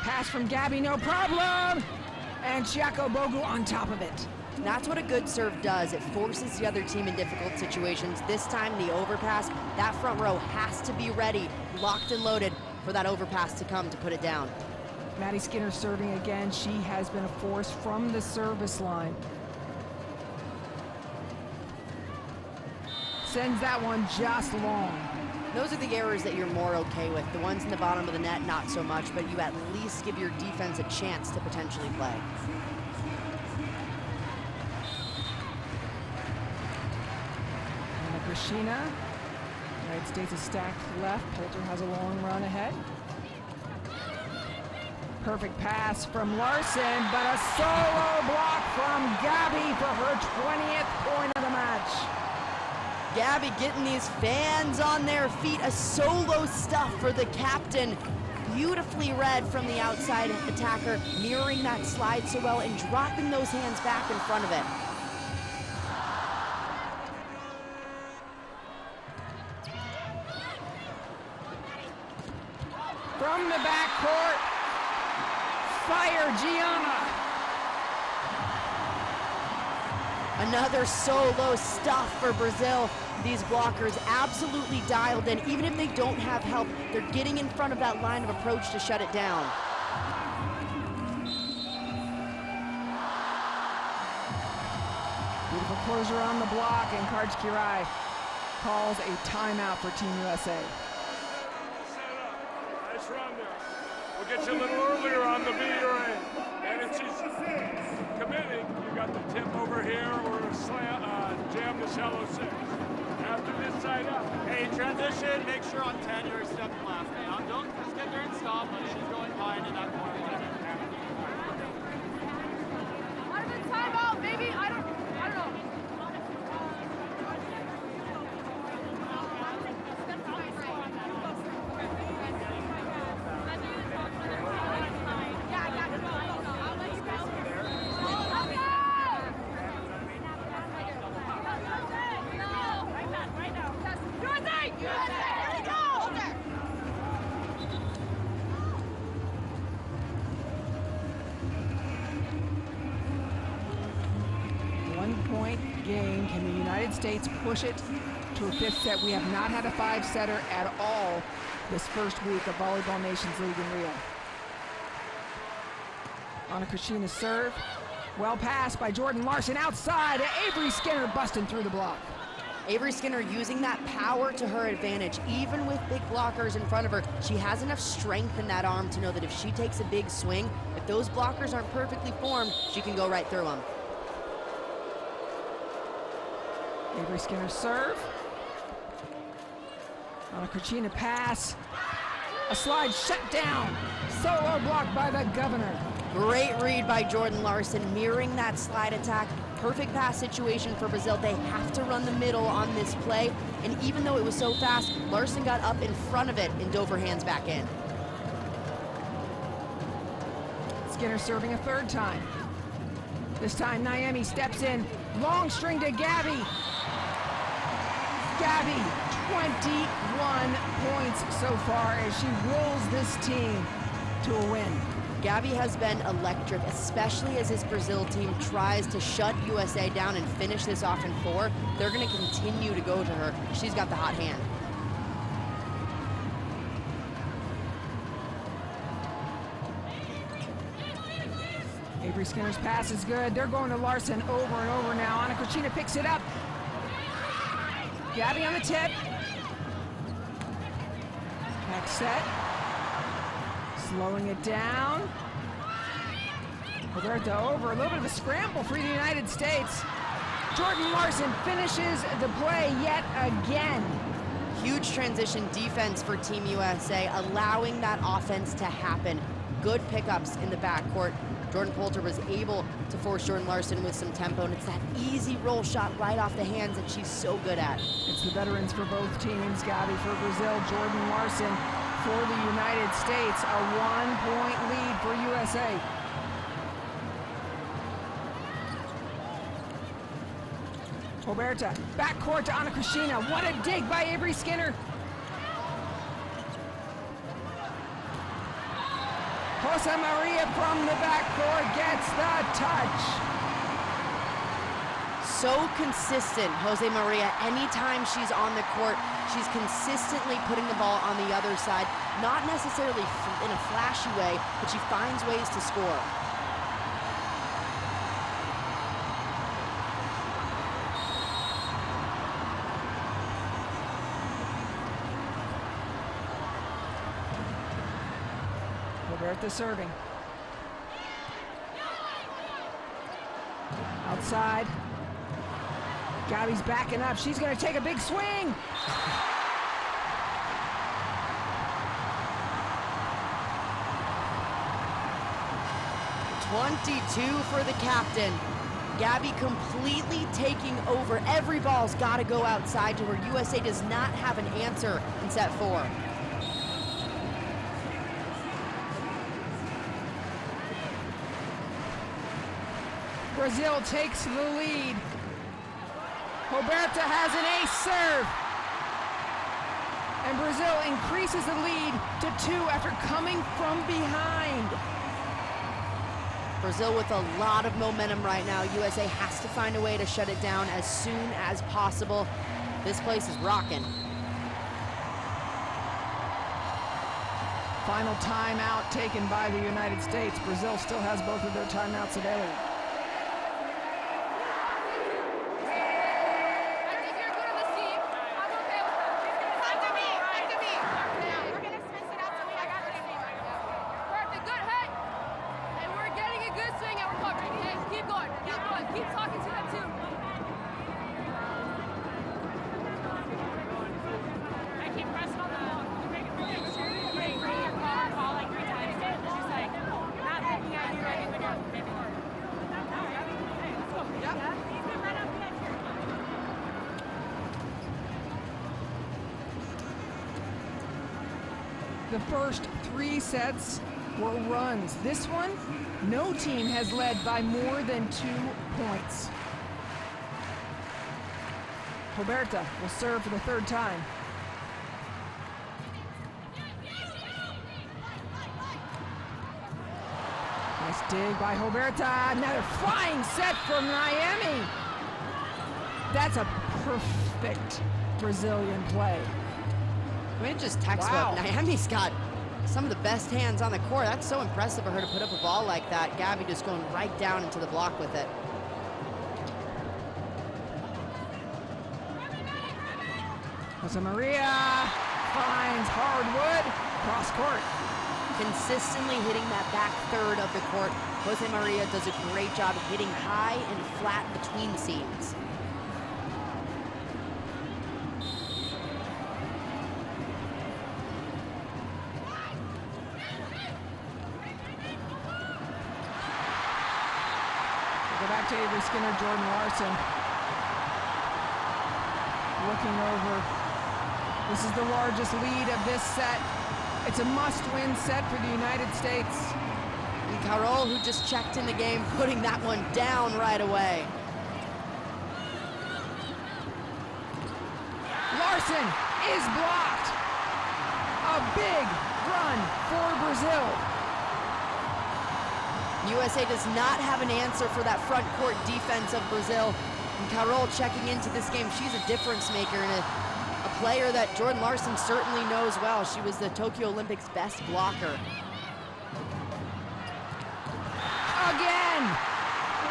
Pass from Gabi, no problem. And Chiako Bogu on top of it. That's what a good serve does. It forces the other team in difficult situations. This time, the overpass, that front row has to be ready, locked and loaded for that overpass to come to put it down. Maddie Skinner serving again. She has been a force from the service line. Sends that one just long. Those are the errors that you're more okay with. The ones in the bottom of the net, not so much, but you at least give your defense a chance to potentially play. And Krishina. United States is stacked left. Poulter has a long run ahead. Perfect pass from Larson, but a solo block from Gabi for her 20th point of the match. Gabi getting these fans on their feet. A solo stuff for the captain. Beautifully read from the outside attacker, mirroring that slide so well and dropping those hands back in front of it. From the backcourt, fire Gianna. Another solo stuff for Brazil. These blockers absolutely dialed in. Even if they don't have help, they're getting in front of that line of approach to shut it down. Beautiful closure on the block, and Karjkirai calls a timeout for Team USA. Nice run there. We'll get you a little earlier on the B or A. And if she's committing, you got the tip over here or jam the shallow 6. After this side up. Hey, transition, make sure on 10 you're stepping left. Hey, don't just get there and stop, but she's going high into that corner. Out of the timeout, maybe, I don't know. Game. Can the United States push it to a 5th set? We have not had a 5-setter at all this first week of Volleyball Nations League in Rio. On a Krishina serve. Well passed by Jordan Larson outside. Avery Skinner busting through the block. Avery Skinner using that power to her advantage. Even with big blockers in front of her, she has enough strength in that arm to know that if she takes a big swing, if those blockers aren't perfectly formed, she can go right through them. Avery Skinner serve. On a Krishina pass. A slide shut down. Solo blocked by the governor. Great read by Jordan Larson, mirroring that slide attack. Perfect pass situation for Brazil. They have to run the middle on this play. And even though it was so fast, Larson got up in front of it and dove her hands back in. Skinner serving a 3rd time. This time Naomi steps in. Long string to Gabi. Gabi, 21 points so far as she wills this team to a win. Gabi has been electric, especially as this Brazil team tries to shut USA down and finish this off in 4. They're going to continue to go to her. She's got the hot hand. Avery Skinner's pass is good. They're going to Larson over and over now. Anna Krishina picks it up. Gabi on the tip. Back set. Slowing it down. Roberta over. A little bit of a scramble for the United States. Jordan Larson finishes the play yet again. Huge transition defense for Team USA, allowing that offense to happen. Good pickups in the backcourt. Jordan Poulter was able to force Jordan Larson with some tempo, and it's that easy roll shot right off the hands that she's so good at. It's the veterans for both teams. Gabi for Brazil, Jordan Larson for the United States. A 1-point lead for USA. Roberta, backcourt to Anna Krishina. What a dig by Avery Skinner. Jose Maria from the backcourt gets the touch. So consistent, Jose Maria. Anytime she's on the court, she's consistently putting the ball on the other side. Not necessarily in a flashy way, but she finds ways to score. Roberta serving. Outside. Gabi's backing up. She's going to take a big swing. 22 for the captain. Gabi completely taking over. Every ball's got to go outside to her. USA does not have an answer in set 4. Brazil takes the lead. Roberta has an ace serve. And Brazil increases the lead to 2 after coming from behind. Brazil with a lot of momentum right now. USA has to find a way to shut it down as soon as possible. This place is rocking. Final timeout taken by the United States. Brazil still has both of their timeouts available. The first 3 sets were runs. This one, no team has led by more than 2 points. Roberta will serve for the 3rd time. Nice dig by Roberta. Another flying set from Miami. That's a perfect Brazilian play. I mean, just textbook. Wow. Miami's got some of the best hands on the court. That's so impressive for her to put up a ball like that. Gabi just going right down into the block with it. Jose Maria finds hardwood cross court. Consistently hitting that back third of the court. Jose Maria does a great job of hitting high and flat between seams. Avery Skinner, Jordan Larson looking over. This is the largest lead of this set. It's a must-win set for the United States. And Carol, who just checked in the game, putting that one down right away. Larson is blocked. A big run for Brazil. USA does not have an answer for that front court defense of Brazil. And Carol checking into this game. She's a difference maker and a player that Jordan Larson certainly knows well. She was the Tokyo Olympics best blocker. Again,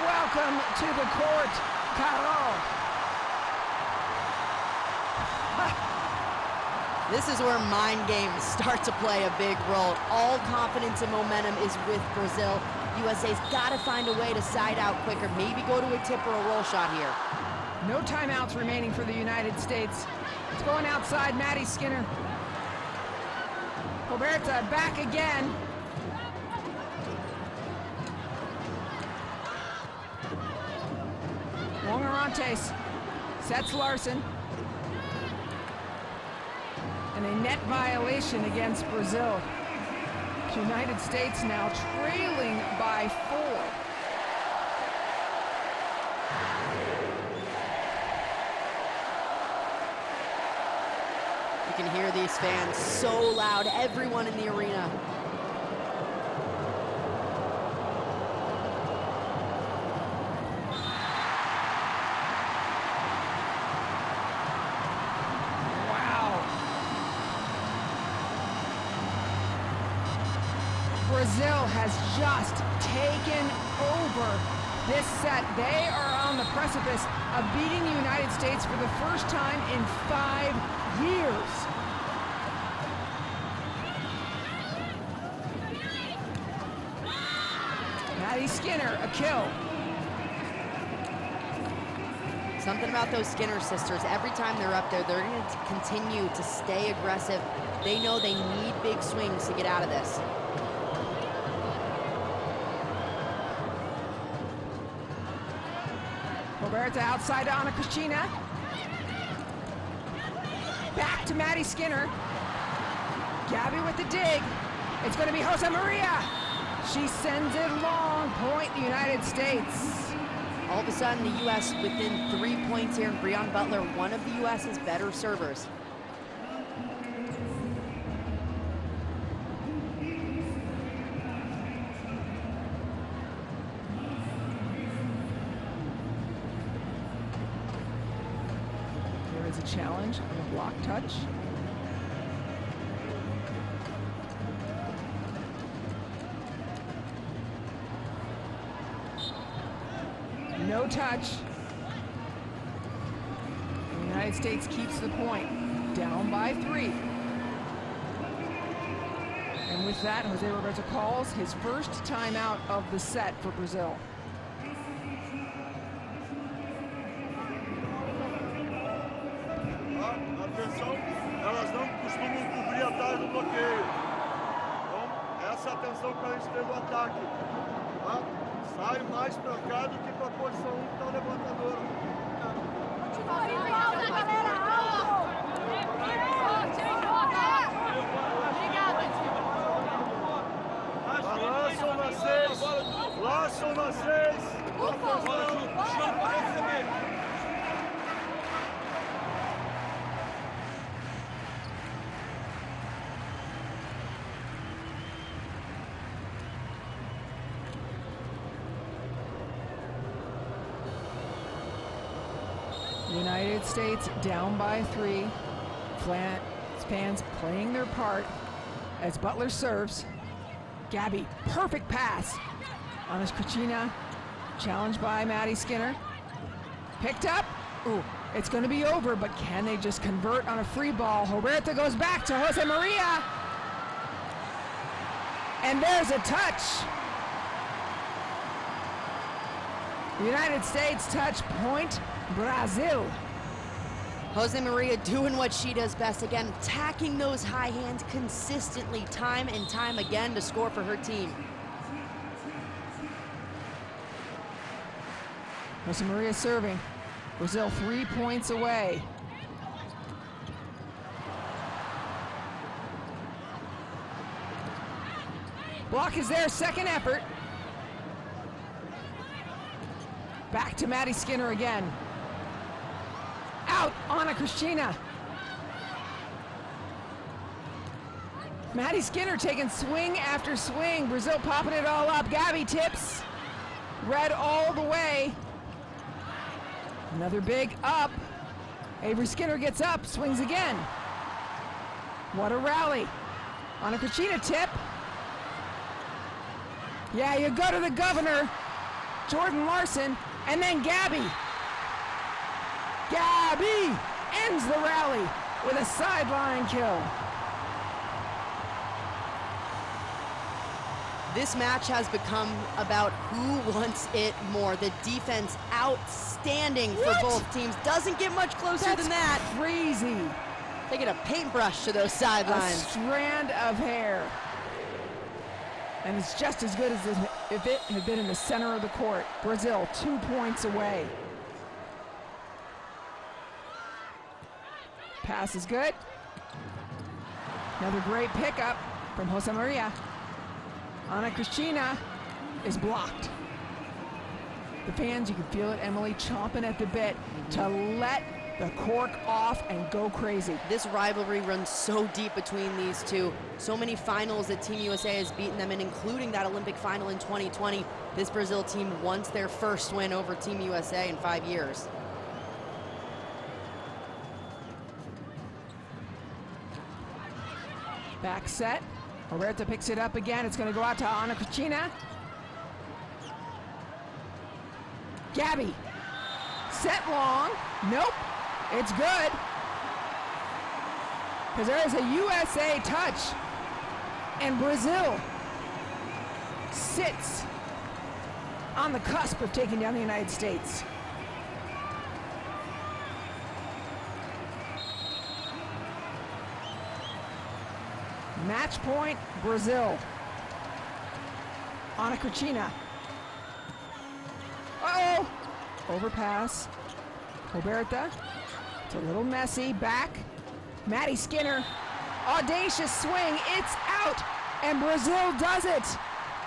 welcome to the court, Carol. This is where mind games start to play a big role. All confidence and momentum is with Brazil. USA's got to find a way to side out quicker, maybe go to a tip or a roll shot here. No timeouts remaining for the United States. It's going outside, Maddie Skinner. Roberta back again. Longarantes sets Larson. And a net violation against Brazil. United States now trailing by 4. You can hear these fans so loud, everyone in the arena. Brazil has just taken over this set. They are on the precipice of beating the United States for the first time in 5 years. Maddie Skinner, a kill. Something about those Skinner sisters, every time they're up there, they're going to continue to stay aggressive. They know they need big swings to get out of this. Roberta outside to Ana Cristina. Back to Maddie Skinner. Gabi with the dig. It's going to be Jose Maria. She sends it long. Point the United States. All of a sudden, the U.S. within 3 points here, and Breon Butler, one of the U.S.'s better servers. There is a challenge on a block touch. No touch. The United States keeps the point, down by 3. And with that, Jose Roberto calls his first timeout of the set for Brazil. Atenção, elas não costumam cobrir atrás do bloqueio. Então, essa é a atenção que a gente tem do ataque. Tá? Sai mais pra cá do que pra posição 1 que tá o levantador. Lançam na 6, lançam na 6. United States down by 3. Fans playing their part as Butler serves. Gabi, perfect pass. Ana Cristina, challenged by Maddie Skinner. Picked up. Ooh, it's going to be over, but can they just convert on a free ball? Roberta goes back to Jose Maria. And there's a touch. United States touch point. Brazil. Jose Maria doing what she does best, again, attacking those high hands consistently, time and time again, to score for her team. Jose Maria serving. Brazil 3 points away. Block is there, second effort. Back to Maddie Skinner again. Out, Ana Cristina. Maddie Skinner taking swing after swing. Brazil popping it all up. Gabi tips. Red all the way. Another big up. Avery Skinner gets up, swings again. What a rally. Ana Cristina tip. Yeah, you go to the governor, Jordan Larson, and then Gabi. Gabi ends the rally with a sideline kill. This match has become about who wants it more. The defense outstanding for both teams. Doesn't get much closer than that. Crazy. Taking a paintbrush to those sidelines. A strand of hair. And it's just as good as if it had been in the center of the court. Brazil 2 points away. Pass is good. Another great pickup from Jose Maria. Ana Cristina is blocked. The fans, you can feel it, Emily, chomping at the bit to let the cork off and go crazy. This rivalry runs so deep between these two. So many finals that Team USA has beaten them in, including that Olympic final in 2020. This Brazil team wants their first win over Team USA in 5 years. Back set. Roberta picks it up again. It's going to go out to Ana Cristina. Gabi. Set long. Nope. It's good. Because there is a USA touch. And Brazil sits on the cusp of taking down the United States. Match point, Brazil. Ana Cristina. Uh-oh! Overpass. Roberta. It's a little messy. Back. Maddie Skinner. Audacious swing. It's out. And Brazil does it.